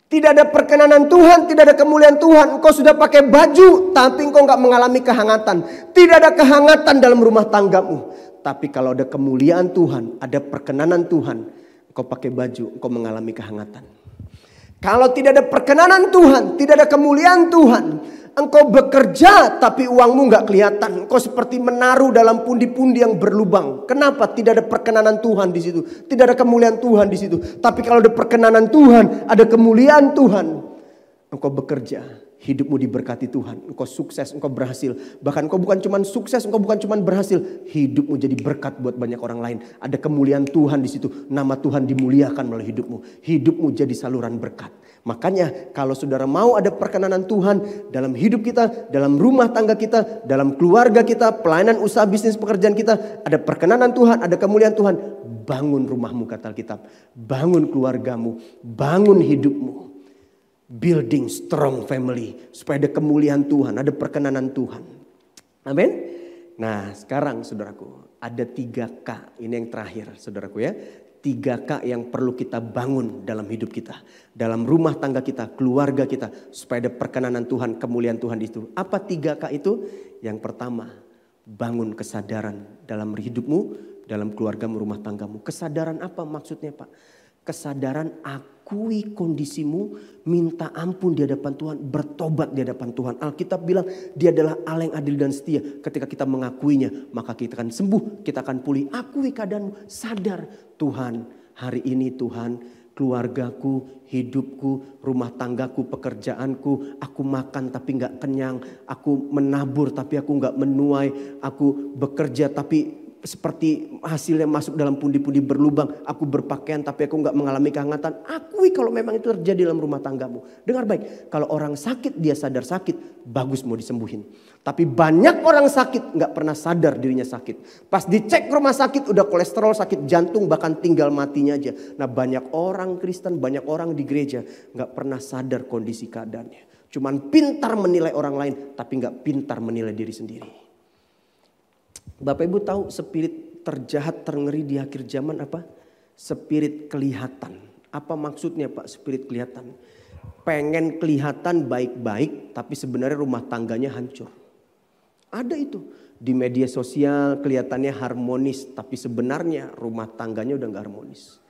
Tidak ada perkenanan Tuhan, tidak ada kemuliaan Tuhan. Engkau sudah pakai baju, tapi engkau gak mengalami kehangatan. Tidak ada kehangatan dalam rumah tanggamu. Tapi kalau ada kemuliaan Tuhan, ada perkenanan Tuhan, engkau pakai baju, engkau mengalami kehangatan. Kalau tidak ada perkenanan Tuhan, tidak ada kemuliaan Tuhan, engkau bekerja tapi uangmu gak kelihatan. Engkau seperti menaruh dalam pundi-pundi yang berlubang. Kenapa? Tidak ada perkenanan Tuhan di situ. Tidak ada kemuliaan Tuhan di situ. Tapi kalau ada perkenanan Tuhan, ada kemuliaan Tuhan, engkau bekerja, hidupmu diberkati Tuhan. Engkau sukses, engkau berhasil. Bahkan engkau bukan cuma sukses, engkau bukan cuma berhasil, hidupmu jadi berkat buat banyak orang lain. Ada kemuliaan Tuhan di situ. Nama Tuhan dimuliakan melalui hidupmu. Hidupmu jadi saluran berkat. Makanya kalau saudara mau ada perkenanan Tuhan dalam hidup kita, dalam rumah tangga kita, dalam keluarga kita, pelayanan usaha bisnis pekerjaan kita, ada perkenanan Tuhan, ada kemuliaan Tuhan, bangun rumahmu kata Alkitab, bangun keluargamu, bangun hidupmu. Building strong family supaya ada kemuliaan Tuhan, ada perkenanan Tuhan. Amin. Nah, sekarang saudaraku, ada 3K. Ini yang terakhir saudaraku ya. 3K yang perlu kita bangun dalam hidup kita. Dalam rumah tangga kita, keluarga kita. Supaya ada perkenanan Tuhan, kemuliaan Tuhan itu. Apa 3K itu? Yang pertama, bangun kesadaran dalam hidupmu, dalam keluargamu, rumah tanggamu. Kesadaran apa maksudnya Pak? Kesadaran akui kondisimu, minta ampun di hadapan Tuhan, bertobat di hadapan Tuhan. Alkitab bilang dia adalah Allah yang adil dan setia. Ketika kita mengakuinya, maka kita akan sembuh, kita akan pulih. Akui keadaanmu, sadar Tuhan, hari ini Tuhan, keluargaku, hidupku, rumah tanggaku, pekerjaanku, aku makan tapi gak kenyang, aku menabur tapi aku gak menuai, aku bekerja tapi seperti hasilnya masuk dalam pundi-pundi berlubang. Aku berpakaian tapi aku gak mengalami kehangatan. Akui kalau memang itu terjadi dalam rumah tanggamu. Dengar baik, kalau orang sakit dia sadar sakit, bagus mau disembuhin. Tapi banyak orang sakit gak pernah sadar dirinya sakit. Pas dicek rumah sakit udah kolesterol, sakit jantung, bahkan tinggal matinya aja. Nah banyak orang Kristen, banyak orang di gereja gak pernah sadar kondisi keadaannya. Cuman pintar menilai orang lain tapi gak pintar menilai diri sendiri. Bapak Ibu tahu spirit terjahat terngeri di akhir zaman apa? Spirit kelihatan. Apa maksudnya Pak spirit kelihatan? Pengen kelihatan baik-baik tapi sebenarnya rumah tangganya hancur. Ada itu. Di media sosial kelihatannya harmonis tapi sebenarnya rumah tangganya udah gak harmonis.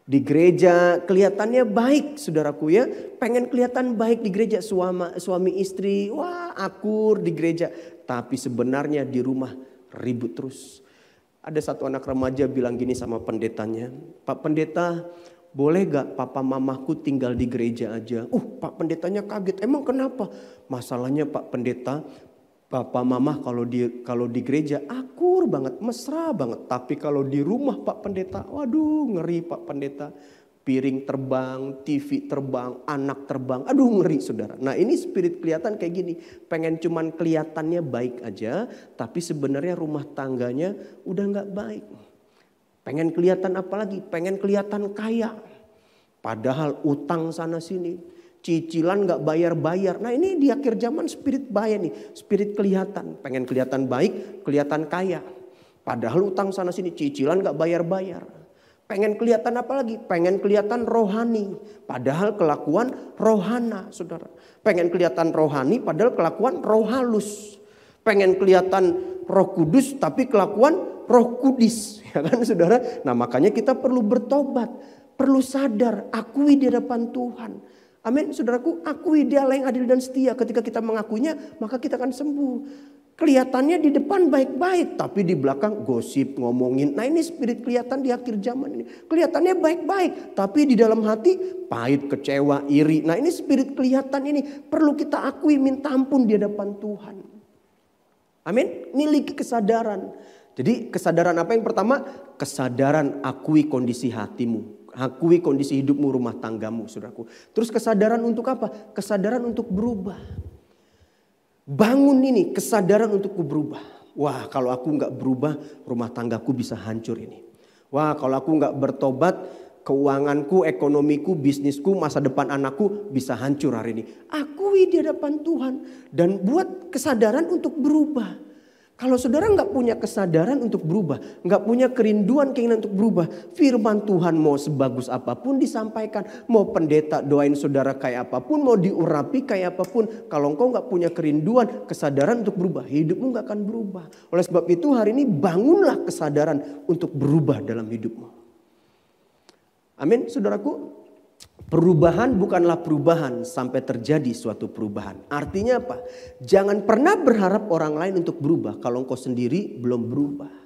Di gereja kelihatannya baik saudaraku ya. Pengen kelihatan baik di gereja, suami istri wah akur di gereja. Tapi sebenarnya di rumah ribut terus. Ada satu anak remaja bilang gini sama pendetanya, Pak Pendeta boleh gak papa mamaku tinggal di gereja aja? Pak Pendetanya kaget, emang kenapa? Masalahnya Pak Pendeta, papa mama kalau di gereja akur banget, mesra banget. Tapi kalau di rumah Pak Pendeta, waduh ngeri Pak Pendeta. Piring terbang, TV terbang, anak terbang. Aduh ngeri saudara. Nah ini spirit kelihatan kayak gini. Pengen cuman kelihatannya baik aja. Tapi sebenarnya rumah tangganya udah gak baik. Pengen kelihatan apa lagi? Pengen kelihatan kaya. Padahal utang sana sini. Cicilan gak bayar-bayar. Nah ini di akhir zaman spirit bahaya nih. Spirit kelihatan. Pengen kelihatan baik, kelihatan kaya. Padahal utang sana sini, cicilan gak bayar-bayar. Pengen kelihatan apa lagi? Pengen kelihatan rohani. Padahal kelakuan rohana, saudara. Pengen kelihatan rohani padahal kelakuan roh halus. Pengen kelihatan roh kudus tapi kelakuan roh kudis. Ya kan saudara? Nah makanya kita perlu bertobat. Perlu sadar, akui di hadapan Tuhan. Amin saudaraku, akui dia Allah yang adil dan setia. Ketika kita mengakuinya maka kita akan sembuh. Kelihatannya di depan baik-baik tapi di belakang gosip ngomongin. Nah ini spirit kelihatan di akhir zaman ini. Kelihatannya baik-baik tapi di dalam hati pahit, kecewa, iri. Nah ini spirit kelihatan ini perlu kita akui, minta ampun di hadapan Tuhan. Amin. Miliki kesadaran. Jadi kesadaran apa yang pertama? Kesadaran akui kondisi hatimu. Akui kondisi hidupmu, rumah tanggamu, saudaraku. Terus kesadaran untuk apa? Kesadaran untuk berubah. Bangun ini kesadaran untuk berubah. Wah kalau aku gak berubah rumah tanggaku bisa hancur ini. Wah kalau aku gak bertobat keuanganku, ekonomiku, bisnisku, masa depan anakku bisa hancur hari ini. Akui di hadapan Tuhan dan buat kesadaran untuk berubah. Kalau saudara gak punya kesadaran untuk berubah, gak punya kerinduan, keinginan untuk berubah, firman Tuhan mau sebagus apapun disampaikan, mau pendeta doain saudara kayak apapun, mau diurapi kayak apapun, kalau engkau gak punya kerinduan, kesadaran untuk berubah, hidupmu gak akan berubah. Oleh sebab itu hari ini bangunlah kesadaran untuk berubah dalam hidupmu. Amin, saudaraku. Perubahan bukanlah perubahan sampai terjadi suatu perubahan. Artinya apa? Jangan pernah berharap orang lain untuk berubah kalau engkau sendiri belum berubah.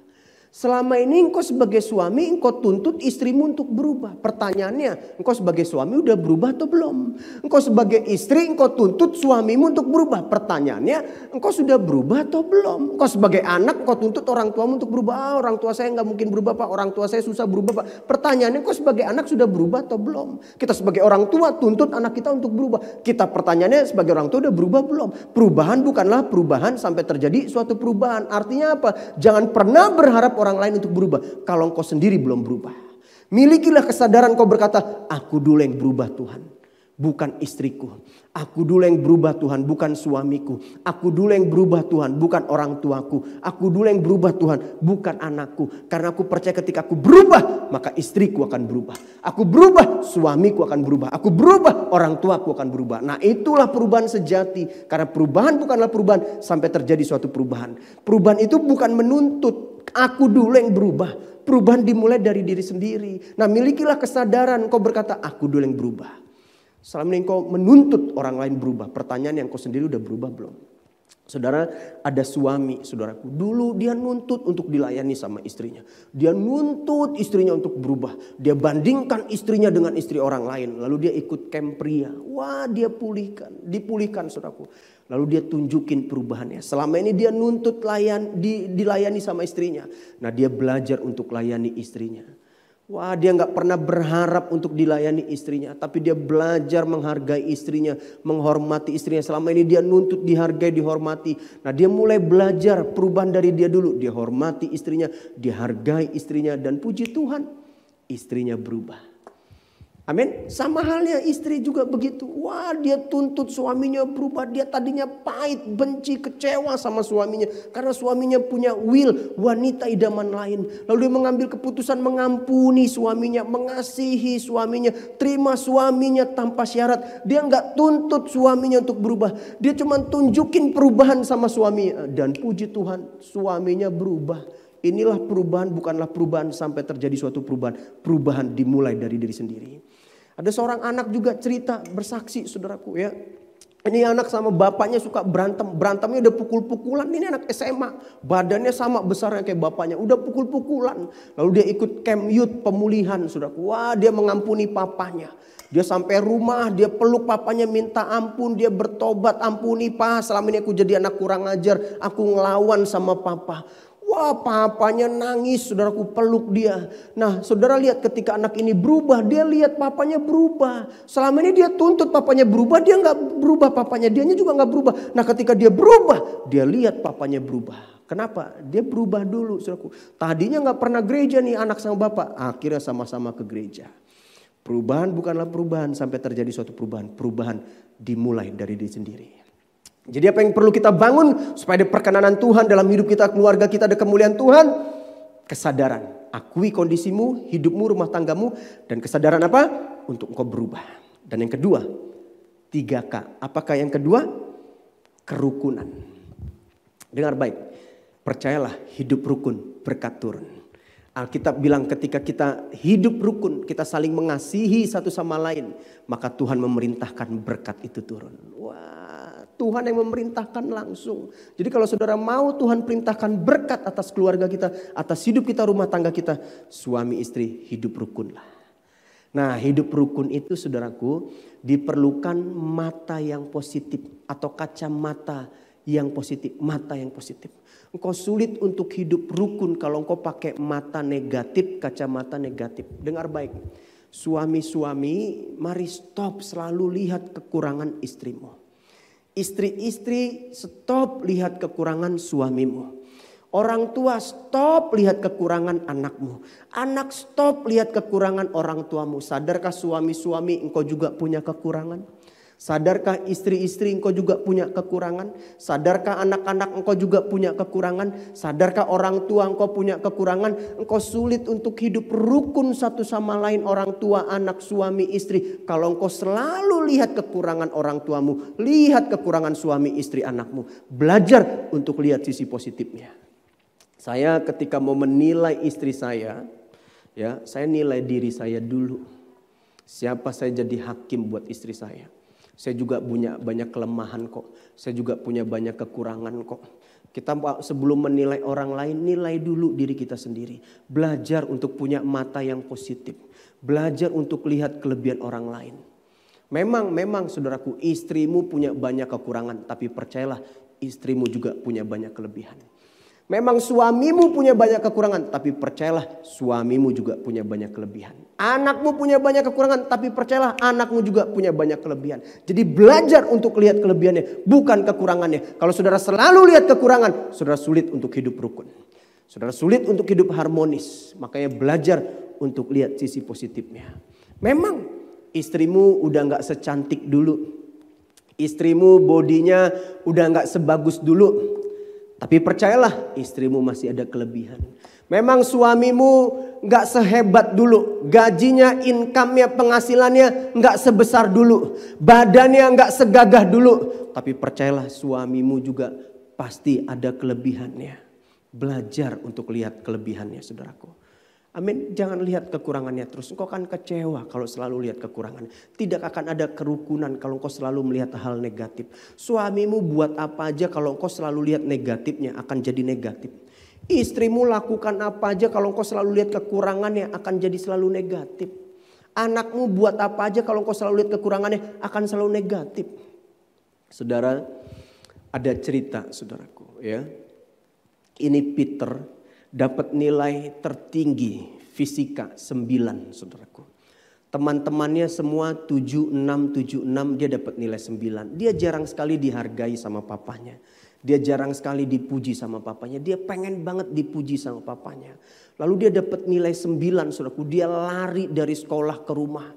Selama ini engkau sebagai suami engkau tuntut istrimu untuk berubah. Pertanyaannya, engkau sebagai suami udah berubah atau belum? Engkau sebagai istri engkau tuntut suamimu untuk berubah. Pertanyaannya, engkau sudah berubah atau belum? Engkau sebagai anak engkau tuntut orang tuamu untuk berubah. Orang tua saya nggak mungkin berubah Pak, orang tua saya susah berubah Pak. Pertanyaannya, engkau sebagai anak sudah berubah atau belum? Kita sebagai orang tua tuntut anak kita untuk berubah. Kita pertanyaannya sebagai orang tua udah berubah belum? Perubahan bukanlah perubahan sampai terjadi suatu perubahan. Artinya apa? Jangan pernah berharap orang lain untuk berubah kalau engkau sendiri belum berubah. Milikilah kesadaran kau berkata, aku dulu yang berubah Tuhan. bukan istriku. Aku dulu yang berubah Tuhan, bukan suamiku. Aku dulu yang berubah Tuhan, bukan orang tuaku. Aku dulu yang berubah Tuhan, bukan anakku. Karena aku percaya ketika aku berubah, maka istriku akan berubah. Aku berubah, suamiku akan berubah. Aku berubah, orang tuaku akan berubah. Nah, itulah perubahan sejati. Karena perubahan bukanlah perubahan sampai terjadi suatu perubahan. Perubahan itu bukan menuntut aku dulu yang berubah. Perubahan dimulai dari diri sendiri. Nah, milikilah kesadaran kau berkata, aku dulu yang berubah. Selama ini kau menuntut orang lain berubah. Pertanyaan yang kau sendiri udah berubah belum? Saudara, ada suami, saudaraku. Dulu dia nuntut untuk dilayani sama istrinya. Dia nuntut istrinya untuk berubah. Dia bandingkan istrinya dengan istri orang lain. Lalu dia ikut camp pria. Wah, dia dipulihkan saudaraku. Lalu dia tunjukin perubahannya. Selama ini dia nuntut dilayani sama istrinya. Nah, dia belajar untuk layani istrinya. Wah, dia gak pernah berharap untuk dilayani istrinya. Tapi dia belajar menghargai istrinya, menghormati istrinya. Selama ini dia nuntut dihargai, dihormati. Nah, dia mulai belajar perubahan dari dia dulu. Dia hormati istrinya, dia hargai istrinya. Dan puji Tuhan, istrinya berubah. Amin. Sama halnya istri juga begitu. Wah, dia tuntut suaminya berubah. Dia tadinya pahit, benci, kecewa sama suaminya. Karena suaminya punya will, wanita idaman lain. Lalu dia mengambil keputusan mengampuni suaminya, mengasihi suaminya, terima suaminya tanpa syarat. Dia nggak tuntut suaminya untuk berubah. Dia cuma tunjukin perubahan sama suaminya. Dan puji Tuhan, suaminya berubah. Inilah perubahan, bukanlah perubahan sampai terjadi suatu perubahan. Perubahan dimulai dari diri sendiri. Ada seorang anak juga cerita, bersaksi saudaraku ya. Ini anak sama bapaknya suka berantem. Berantemnya udah pukul-pukulan. Ini anak SMA. Badannya sama besarnya kayak bapaknya. Udah pukul-pukulan. Lalu dia ikut camp youth pemulihan saudaraku. Wah, dia mengampuni papanya. Dia sampai rumah, dia peluk papanya minta ampun. Dia bertobat, ampuni pa. Selama ini aku jadi anak kurang ajar. Aku ngelawan sama papa. Wah, papanya nangis, saudaraku, peluk dia. Nah, saudara lihat ketika anak ini berubah, dia lihat papanya berubah. Selama ini dia tuntut papanya berubah, dia nggak berubah papanya, dianya juga nggak berubah. Nah, ketika dia berubah, dia lihat papanya berubah. Kenapa? Dia berubah dulu, saudaraku. Tadinya nggak pernah gereja nih anak sama bapak, akhirnya sama-sama ke gereja. Perubahan bukanlah perubahan sampai terjadi suatu perubahan. Perubahan dimulai dari diri sendiri. Jadi apa yang perlu kita bangun supaya ada perkenanan Tuhan dalam hidup kita, keluarga kita, ada kemuliaan Tuhan? Kesadaran. Akui kondisimu, hidupmu, rumah tanggamu. Dan kesadaran apa? Untuk engkau berubah. Dan yang kedua, 3K. Apakah yang kedua? Kerukunan. Dengar baik. Percayalah, hidup rukun, berkat turun. Alkitab bilang ketika kita hidup rukun, kita saling mengasihi satu sama lain, maka Tuhan memerintahkan berkat itu turun. Wah. Tuhan yang memerintahkan langsung. Jadi kalau saudara mau Tuhan perintahkan berkat atas keluarga kita, atas hidup kita, rumah tangga kita, suami istri hidup rukunlah. Nah, hidup rukun itu saudaraku diperlukan mata yang positif atau kacamata yang positif, mata yang positif. Engkau sulit untuk hidup rukun kalau engkau pakai mata negatif, kacamata negatif. Dengar baik. Suami-suami, mari stop selalu lihat kekurangan istrimu. Istri-istri, stop lihat kekurangan suamimu. Orang tua, stop lihat kekurangan anakmu. Anak, stop lihat kekurangan orang tuamu. Sadarkah suami-suami engkau juga punya kekurangan? Sadarkah istri-istri engkau juga punya kekurangan? Sadarkah anak-anak engkau juga punya kekurangan? Sadarkah orang tua engkau punya kekurangan? Engkau sulit untuk hidup rukun satu sama lain, orang tua, anak, suami, istri. Kalau engkau selalu lihat kekurangan orang tuamu, lihat kekurangan suami, istri, anakmu. Belajar untuk lihat sisi positifnya. Saya ketika mau menilai istri saya, ya, saya nilai diri saya dulu. Siapa saya jadi hakim buat istri saya? Saya juga punya banyak kelemahan kok. Saya juga punya banyak kekurangan kok. Kita sebelum menilai orang lain, nilai dulu diri kita sendiri. Belajar untuk punya mata yang positif. Belajar untuk lihat kelebihan orang lain. Memang saudaraku, istrimu punya banyak kekurangan. Tapi percayalah, istrimu juga punya banyak kelebihan. Memang suamimu punya banyak kekurangan, tapi percayalah suamimu juga punya banyak kelebihan. Anakmu punya banyak kekurangan, tapi percayalah anakmu juga punya banyak kelebihan. Jadi belajar untuk lihat kelebihannya, bukan kekurangannya. Kalau saudara selalu lihat kekurangan, saudara sulit untuk hidup rukun. Saudara sulit untuk hidup harmonis. Makanya belajar untuk lihat sisi positifnya. Memang istrimu udah gak secantik dulu. Istrimu bodinya udah gak sebagus dulu. Tapi percayalah, istrimu masih ada kelebihan. Memang suamimu gak sehebat dulu. Gajinya, income-nya, penghasilannya gak sebesar dulu. Badannya gak segagah dulu. Tapi percayalah, suamimu juga pasti ada kelebihannya. Belajar untuk lihat kelebihannya, saudaraku. Amin. Jangan lihat kekurangannya terus. Engkau akan kecewa kalau selalu lihat kekurangan. Tidak akan ada kerukunan kalau engkau selalu melihat hal negatif. Suamimu buat apa aja kalau engkau selalu lihat negatifnya akan jadi negatif. Istrimu lakukan apa aja kalau engkau selalu lihat kekurangannya akan jadi selalu negatif. Anakmu buat apa aja kalau engkau selalu lihat kekurangannya akan selalu negatif. Saudara, ada cerita saudaraku ya. Ini Peter dapat nilai tertinggi fisika 9 saudaraku. Teman-temannya semua 76, dia dapat nilai 9. Dia jarang sekali dihargai sama papanya. Dia jarang sekali dipuji sama papanya. Dia pengen banget dipuji sama papanya. Lalu dia dapat nilai 9 saudaraku. Dia lari dari sekolah ke rumah.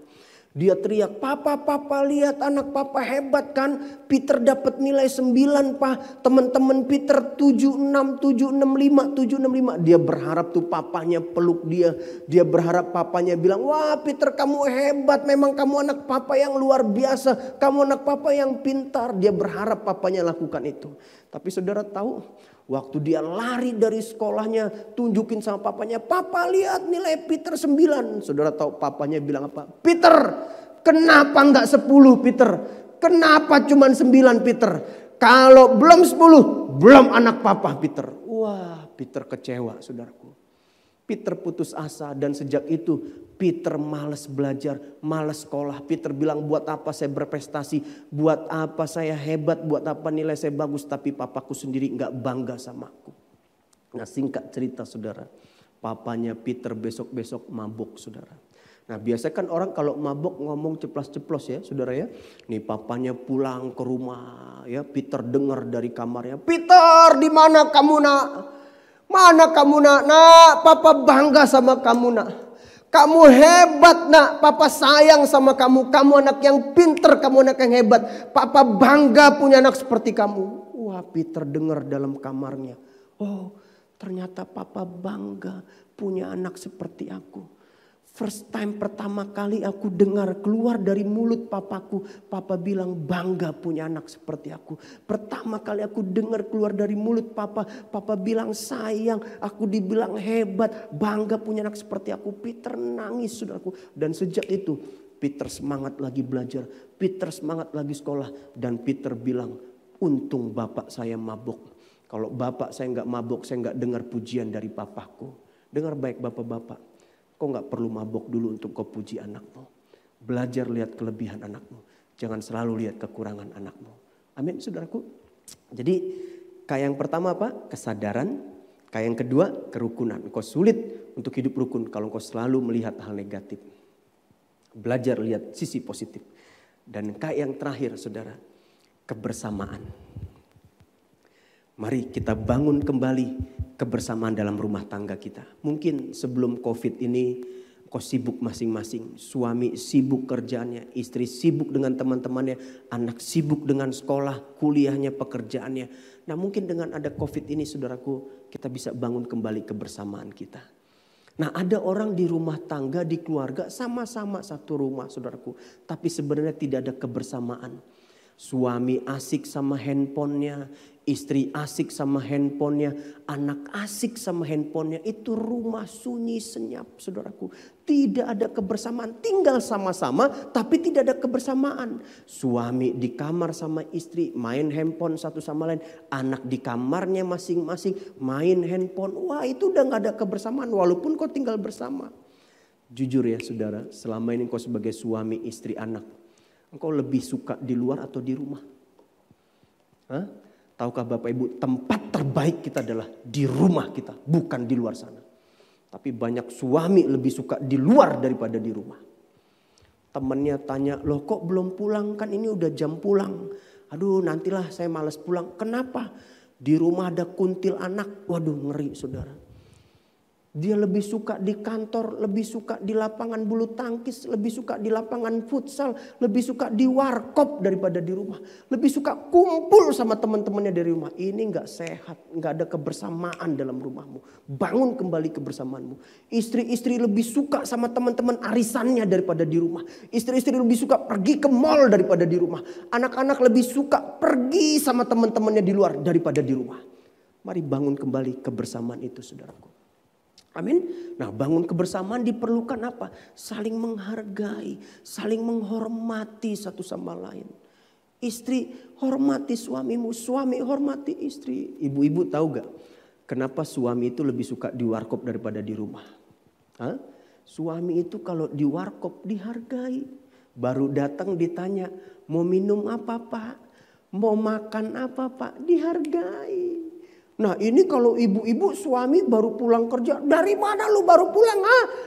Dia teriak, papa lihat anak papa hebat kan. Peter dapat nilai 9 pak. Teman-teman Peter 76, 765. Dia berharap tuh papanya peluk dia. Dia berharap papanya bilang, wah Peter kamu hebat. Memang kamu anak papa yang luar biasa. Kamu anak papa yang pintar. Dia berharap papanya lakukan itu. Tapi saudara tahu, waktu dia lari dari sekolahnya, tunjukin sama papanya, papa lihat nilai Peter 9. Saudara tahu papanya bilang apa? Peter, kenapa enggak 10 Peter? Kenapa cuma 9 Peter? Kalau belum 10, belum anak papa Peter. Wah, Peter kecewa saudaraku. Peter putus asa dan sejak itu Peter malas belajar, malas sekolah. Peter bilang buat apa saya berprestasi, buat apa saya hebat, buat apa nilai saya bagus. Tapi papaku sendiri gak bangga sama aku. Nah singkat cerita saudara, papanya Peter besok-besok mabuk saudara. Nah biasa kan orang kalau mabuk ngomong ceplos-ceplos ya saudara ya. Nih papanya pulang ke rumah ya, Peter dengar dari kamarnya. Peter di mana kamu nak? Mana kamu nak? Nak papa bangga sama kamu nak. Kamu hebat nak, papa sayang sama kamu. Kamu anak yang pinter, kamu anak yang hebat. Papa bangga punya anak seperti kamu. Wah Peter dengar dalam kamarnya. Oh ternyata papa bangga punya anak seperti aku. First time pertama kali aku dengar keluar dari mulut papaku. Papa bilang bangga punya anak seperti aku. Pertama kali aku dengar keluar dari mulut papa. Papa bilang sayang, aku dibilang hebat, bangga punya anak seperti aku. Peter nangis saudaraku. Dan sejak itu Peter semangat lagi belajar. Peter semangat lagi sekolah. Dan Peter bilang untung bapak saya mabuk. Kalau bapak saya nggak mabuk, saya nggak dengar pujian dari papaku. Dengar baik bapak-bapak. Kau gak perlu mabok dulu untuk kau puji anakmu. Belajar lihat kelebihan anakmu. Jangan selalu lihat kekurangan anakmu. Amin saudaraku. Jadi kayak yang pertama apa? Kesadaran. Kayak yang kedua kerukunan. Kau sulit untuk hidup rukun kalau kau selalu melihat hal negatif. Belajar lihat sisi positif. Dan kayak yang terakhir saudara. Kebersamaan. Mari kita bangun kembali kebersamaan dalam rumah tangga kita. Mungkin sebelum COVID ini kau sibuk masing-masing. Suami sibuk kerjaannya, istri sibuk dengan teman-temannya, anak sibuk dengan sekolah, kuliahnya, pekerjaannya. Nah mungkin dengan ada COVID ini saudaraku, kita bisa bangun kembali kebersamaan kita. Nah ada orang di rumah tangga, di keluarga sama-sama satu rumah saudaraku. Tapi sebenarnya tidak ada kebersamaan. Suami asik sama handphonenya, istri asik sama handphonenya, anak asik sama handphonenya. Itu rumah sunyi senyap saudaraku. Tidak ada kebersamaan, tinggal sama-sama tapi tidak ada kebersamaan. Suami di kamar sama istri main handphone satu sama lain. Anak di kamarnya masing-masing main handphone. Wah itu udah gak ada kebersamaan walaupun kau tinggal bersama. Jujur ya saudara, selama ini kau sebagai suami, istri, anak. Engkau lebih suka di luar atau di rumah? Hah? Tahukah Bapak Ibu, tempat terbaik kita adalah di rumah kita, bukan di luar sana. Tapi banyak suami lebih suka di luar daripada di rumah. Temannya tanya, loh kok belum pulang? Kan ini udah jam pulang. Aduh nantilah saya malas pulang. Kenapa? Di rumah ada kuntil anak. Waduh ngeri saudara. Dia lebih suka di kantor, lebih suka di lapangan bulu tangkis, lebih suka di lapangan futsal, lebih suka di warkop daripada di rumah. Lebih suka kumpul sama teman-temannya dari rumah. Ini nggak sehat, nggak ada kebersamaan dalam rumahmu. Bangun kembali kebersamaanmu. Istri-istri lebih suka sama teman-teman arisannya daripada di rumah. Istri-istri lebih suka pergi ke mall daripada di rumah. Anak-anak lebih suka pergi sama teman-temannya di luar daripada di rumah. Mari bangun kembali kebersamaan itu, saudaraku. Amin. Nah, bangun kebersamaan diperlukan apa? Saling menghargai, saling menghormati satu sama lain. Istri hormati suamimu, suami hormati istri. Ibu-ibu tahu gak kenapa suami itu lebih suka di warkop daripada di rumah? Hah? Suami itu kalau di warkop dihargai. Baru datang ditanya, mau minum apa pak? Mau makan apa pak? Dihargai. Nah ini kalau ibu-ibu suami baru pulang kerja. Dari mana lu baru pulang?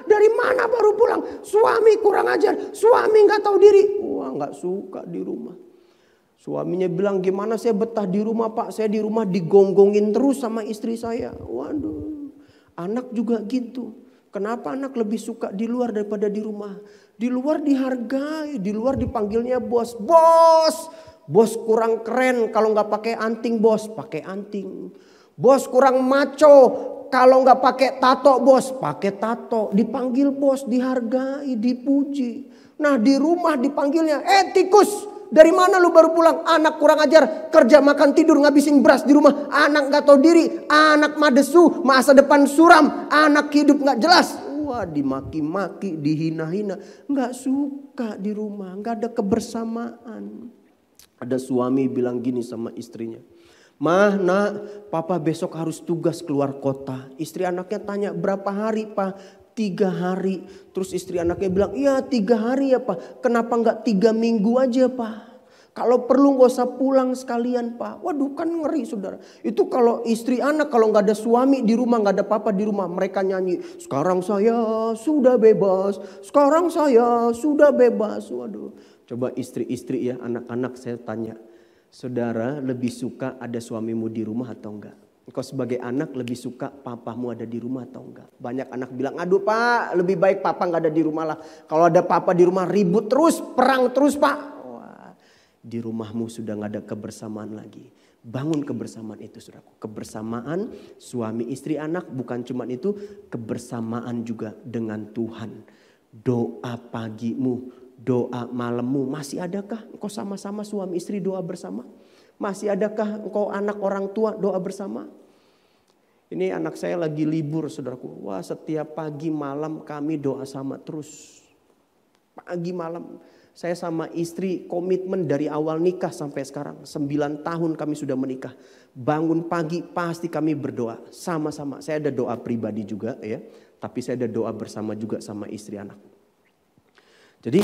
Dari mana baru pulang? Suami kurang ajar. Suami gak tahu diri. Wah gak suka di rumah. Suaminya bilang gimana saya betah di rumah pak. Saya di rumah digonggongin terus sama istri saya. Waduh. Anak juga gitu. Kenapa anak lebih suka di luar daripada di rumah? Di luar dihargai. Di luar dipanggilnya bos. Bos. Bos kurang keren kalau gak pakai anting bos. Pakai anting. Bos kurang maco, kalau nggak pakai tato bos, pakai tato. Dipanggil bos, dihargai, dipuji. Nah di rumah dipanggilnya, tikus, dari mana lu baru pulang? Anak kurang ajar, kerja makan tidur ngabisin beras di rumah. Anak nggak tahu diri, anak madesu, masa depan suram, anak hidup nggak jelas. Wah dimaki-maki, dihina-hina, nggak suka di rumah, nggak ada kebersamaan. Ada suami bilang gini sama istrinya. Mah, nak, papa besok harus tugas keluar kota. Istri anaknya tanya berapa hari pak? 3 hari. Terus istri anaknya bilang iya 3 hari ya pak. Kenapa nggak 3 minggu aja pak? Kalau perlu nggak usah pulang sekalian pak. Waduh kan ngeri saudara. Itu kalau istri anak kalau nggak ada suami di rumah, nggak ada papa di rumah, mereka nyanyi. Sekarang saya sudah bebas. Sekarang saya sudah bebas. Waduh. Coba istri-istri ya, anak-anak saya tanya. Saudara lebih suka ada suamimu di rumah atau enggak? Engkau sebagai anak lebih suka papamu ada di rumah atau enggak? Banyak anak bilang, aduh pak lebih baik papa gak ada di rumah lah. Kalau ada papa di rumah ribut terus, perang terus pak. Wah, di rumahmu sudah gak ada kebersamaan lagi. Bangun kebersamaan itu saudaraku. Kebersamaan suami istri anak bukan cuma itu. Kebersamaan juga dengan Tuhan. Doa pagimu. Doa malammu masih adakah engkau sama-sama suami istri doa bersama? Masih adakah engkau anak orang tua doa bersama? Ini anak saya lagi libur saudaraku. Wah setiap pagi malam kami doa sama terus. Pagi malam. Saya sama istri komitmen dari awal nikah sampai sekarang. 9 tahun kami sudah menikah. Bangun pagi pasti kami berdoa sama-sama. Saya ada doa pribadi juga ya. Tapi saya ada doa bersama juga sama istri anak. Jadi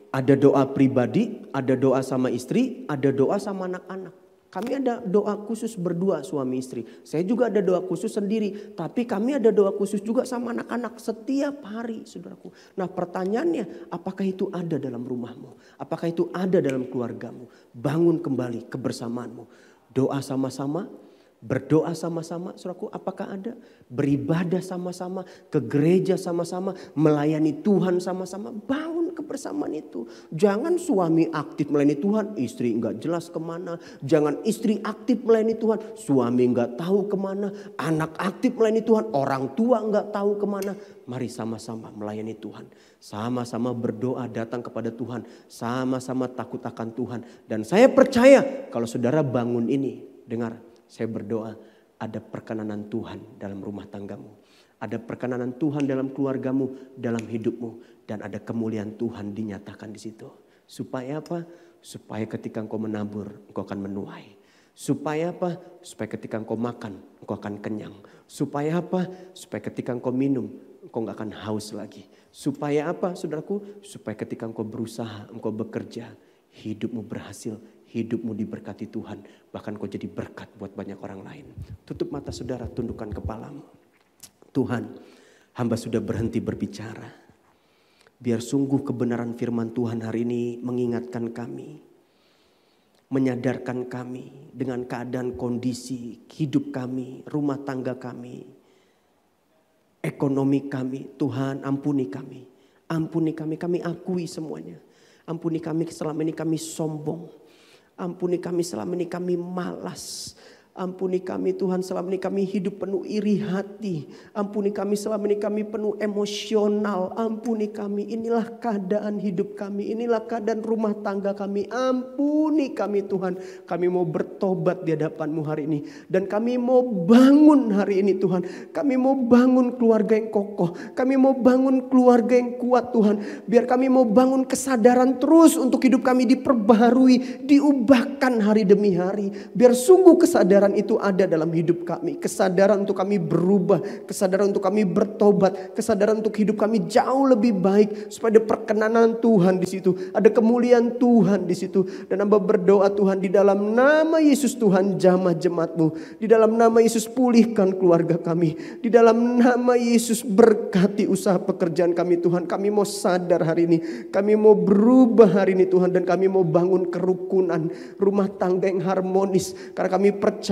ada doa pribadi, ada doa sama istri, ada doa sama anak-anak. Kami ada doa khusus berdua suami istri. Saya juga ada doa khusus sendiri. Tapi kami ada doa khusus juga sama anak-anak setiap hari saudaraku. Nah pertanyaannya apakah itu ada dalam rumahmu? Apakah itu ada dalam keluargamu? Bangun kembali kebersamaanmu. Doa sama-sama. Berdoa sama-sama, saudaraku, apakah ada? Beribadah sama-sama, ke gereja sama-sama, melayani Tuhan sama-sama. Bangun kebersamaan itu. Jangan suami aktif melayani Tuhan, istri enggak jelas kemana. Jangan istri aktif melayani Tuhan, suami enggak tahu kemana. Anak aktif melayani Tuhan, orang tua enggak tahu kemana. Mari sama-sama melayani Tuhan. Sama-sama berdoa datang kepada Tuhan. Sama-sama takut akan Tuhan. Dan saya percaya kalau saudara bangun ini, dengar. Saya berdoa ada perkenanan Tuhan dalam rumah tanggamu. Ada perkenanan Tuhan dalam keluargamu, dalam hidupmu. Dan ada kemuliaan Tuhan dinyatakan di situ. Supaya apa? Supaya ketika engkau menabur, engkau akan menuai. Supaya apa? Supaya ketika engkau makan, engkau akan kenyang. Supaya apa? Supaya ketika engkau minum, engkau gak akan haus lagi. Supaya apa saudaraku? Supaya ketika engkau berusaha, engkau bekerja, hidupmu berhasil. Hidupmu diberkati Tuhan. Bahkan kau jadi berkat buat banyak orang lain. Tutup mata saudara, tundukkan kepalamu. Tuhan, hamba sudah berhenti berbicara. Biar sungguh kebenaran firman Tuhan hari ini mengingatkan kami. Menyadarkan kami dengan keadaan kondisi hidup kami, rumah tangga kami. ekonomi kami. Tuhan ampuni kami. Ampuni kami akui semuanya. Ampuni kami selama ini kami sombong. Ampuni kami selama ini kami malas. Ampuni kami Tuhan selama ini kami hidup penuh iri hati. Ampuni kami selama ini kami penuh emosional. Ampuni kami, inilah keadaan hidup kami. Inilah keadaan rumah tangga kami. Ampuni kami Tuhan. Kami mau bertobat di hadapan-Mu hari ini. Dan kami mau bangun hari ini Tuhan. Kami mau bangun keluarga yang kokoh. Kami mau bangun keluarga yang kuat Tuhan. Biar kami mau bangun kesadaran terus untuk hidup kami diperbaharui. Diubahkan hari demi hari. Biar sungguh kesadaran itu ada dalam hidup kami. Kesadaran untuk kami berubah. Kesadaran untuk kami bertobat. Kesadaran untuk hidup kami jauh lebih baik. Supaya ada perkenanan Tuhan di situ. Ada kemuliaan Tuhan di situ. Dan hamba berdoa Tuhan di dalam nama Yesus Tuhan jamah jemaat-Mu. Di dalam nama Yesus pulihkan keluarga kami. Di dalam nama Yesus berkati usaha pekerjaan kami Tuhan. Kami mau sadar hari ini. Kami mau berubah hari ini Tuhan. Dan kami mau bangun kerukunan. Rumah tangga yang harmonis. Karena kami percaya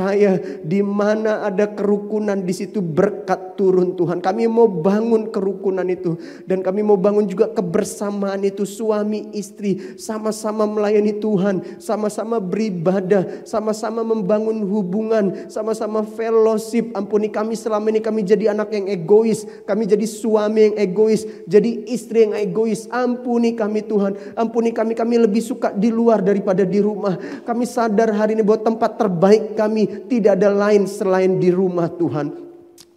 di mana ada kerukunan di situ berkat turun Tuhan. Kami mau bangun kerukunan itu dan kami mau bangun juga kebersamaan itu, suami istri sama-sama melayani Tuhan, sama-sama beribadah, sama-sama membangun hubungan, sama-sama fellowship. Ampuni kami selama ini kami jadi anak yang egois, kami jadi suami yang egois, jadi istri yang egois. Ampuni kami Tuhan, ampuni kami lebih suka di luar daripada di rumah. Kami sadar hari ini bahwa tempat terbaik kami tidak ada lain selain di rumah Tuhan.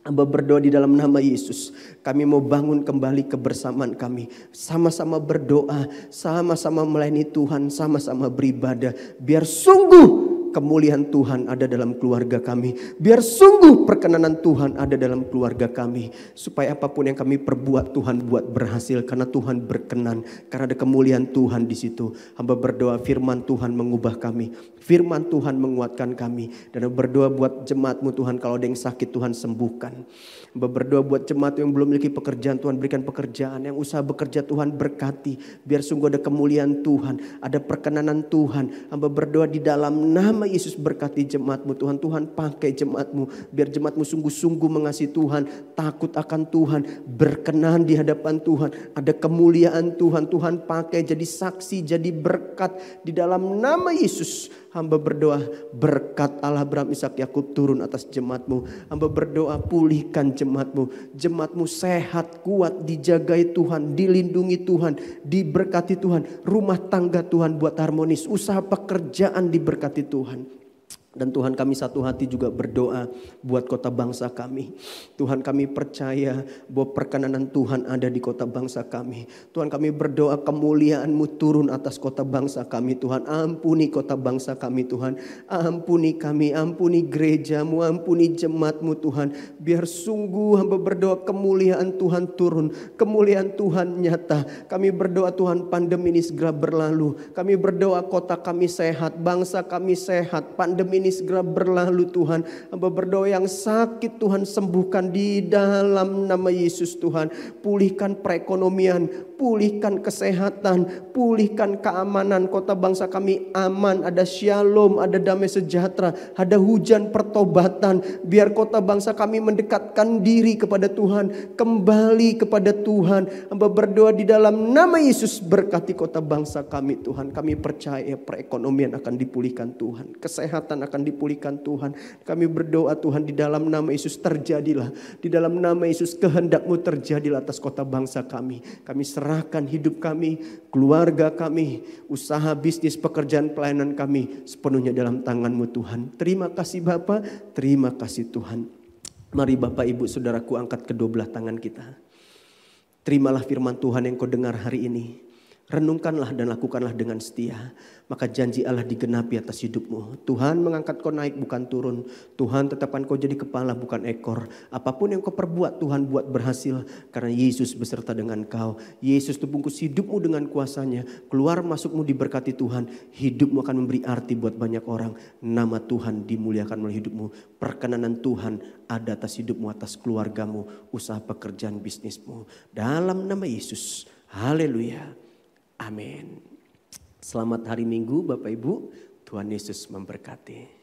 Hamba berdoa di dalam nama Yesus. Kami mau bangun kembali kebersamaan kami. Sama-sama berdoa, sama-sama melayani Tuhan, sama-sama beribadah. Biar sungguh kemuliaan Tuhan ada dalam keluarga kami. Biar sungguh perkenanan Tuhan ada dalam keluarga kami. Supaya apapun yang kami perbuat Tuhan buat berhasil. Karena Tuhan berkenan. Karena ada kemuliaan Tuhan di situ. Hamba berdoa firman Tuhan mengubah kami. Firman Tuhan menguatkan kami. Dan hamba berdoa buat jemaat-Mu Tuhan. Kalau ada yang sakit Tuhan sembuhkan. Hamba berdoa buat jemaat yang belum memiliki pekerjaan. Tuhan berikan pekerjaan. Yang usaha bekerja Tuhan berkati. Biar sungguh ada kemuliaan Tuhan. Ada perkenanan Tuhan. Hamba berdoa di dalam nama Yesus berkati jemaat-Mu Tuhan. Tuhan pakai jemaat-Mu. Biar jemaat-Mu sungguh-sungguh mengasihi Tuhan. Takut akan Tuhan. Berkenan di hadapan Tuhan. Ada kemuliaan Tuhan. Tuhan pakai jadi saksi, jadi berkat. Di dalam nama Yesus. Hamba berdoa berkat Allah Abraham, Ishak, Yakub turun atas jemaat-Mu. Hamba berdoa pulihkan jemaat-Mu. Jemaat-Mu sehat, kuat, dijagai Tuhan, dilindungi Tuhan, diberkati Tuhan. Rumah tangga Tuhan buat harmonis, usaha pekerjaan diberkati Tuhan. Dan Tuhan kami satu hati juga berdoa buat kota bangsa kami. Tuhan kami percaya bahwa perkenanan Tuhan ada di kota bangsa kami. Tuhan kami berdoa kemuliaan-Mu turun atas kota bangsa kami Tuhan. Ampuni kota bangsa kami Tuhan. Ampuni kami, ampuni gereja-Mu, ampuni jemaat-Mu Tuhan. Biar sungguh hamba berdoa kemuliaan Tuhan turun. Kemuliaan Tuhan nyata. Kami berdoa Tuhan pandemi ini segera berlalu. Kami berdoa kota kami sehat, bangsa kami sehat, pandemi ini segera berlalu Tuhan. Hamba berdoa yang sakit Tuhan sembuhkan di dalam nama Yesus Tuhan. Pulihkan perekonomian, pulihkan kesehatan, pulihkan keamanan. Kota bangsa kami aman, ada shalom, ada damai sejahtera, ada hujan pertobatan. Biar kota bangsa kami mendekatkan diri kepada Tuhan, kembali kepada Tuhan. Hamba berdoa di dalam nama Yesus berkati kota bangsa kami Tuhan. Kami percaya perekonomian akan dipulihkan Tuhan, kesehatan akan dipulihkan Tuhan. Kami berdoa Tuhan di dalam nama Yesus terjadilah. Di dalam nama Yesus kehendak-Mu terjadilah atas kota bangsa kami. Kami serahkan hidup kami, keluarga kami, usaha bisnis pekerjaan pelayanan kami sepenuhnya dalam tangan-Mu Tuhan. Terima kasih Bapa, terima kasih Tuhan. Mari Bapak Ibu Saudaraku angkat kedua belah tangan kita. Terimalah firman Tuhan yang kau dengar hari ini. Renungkanlah dan lakukanlah dengan setia. Maka janji Allah digenapi atas hidupmu. Tuhan mengangkat kau naik bukan turun. Tuhan tetapkan kau jadi kepala bukan ekor. Apapun yang kau perbuat Tuhan buat berhasil. Karena Yesus beserta dengan kau. Yesus terbungkus hidupmu dengan kuasanya. Keluar masukmu diberkati Tuhan. Hidupmu akan memberi arti buat banyak orang. Nama Tuhan dimuliakan melalui hidupmu. Perkenanan Tuhan ada atas hidupmu, atas keluargamu. Usaha pekerjaan bisnismu. Dalam nama Yesus. Haleluya. Amin. Selamat hari Minggu Bapak Ibu. Tuhan Yesus memberkati.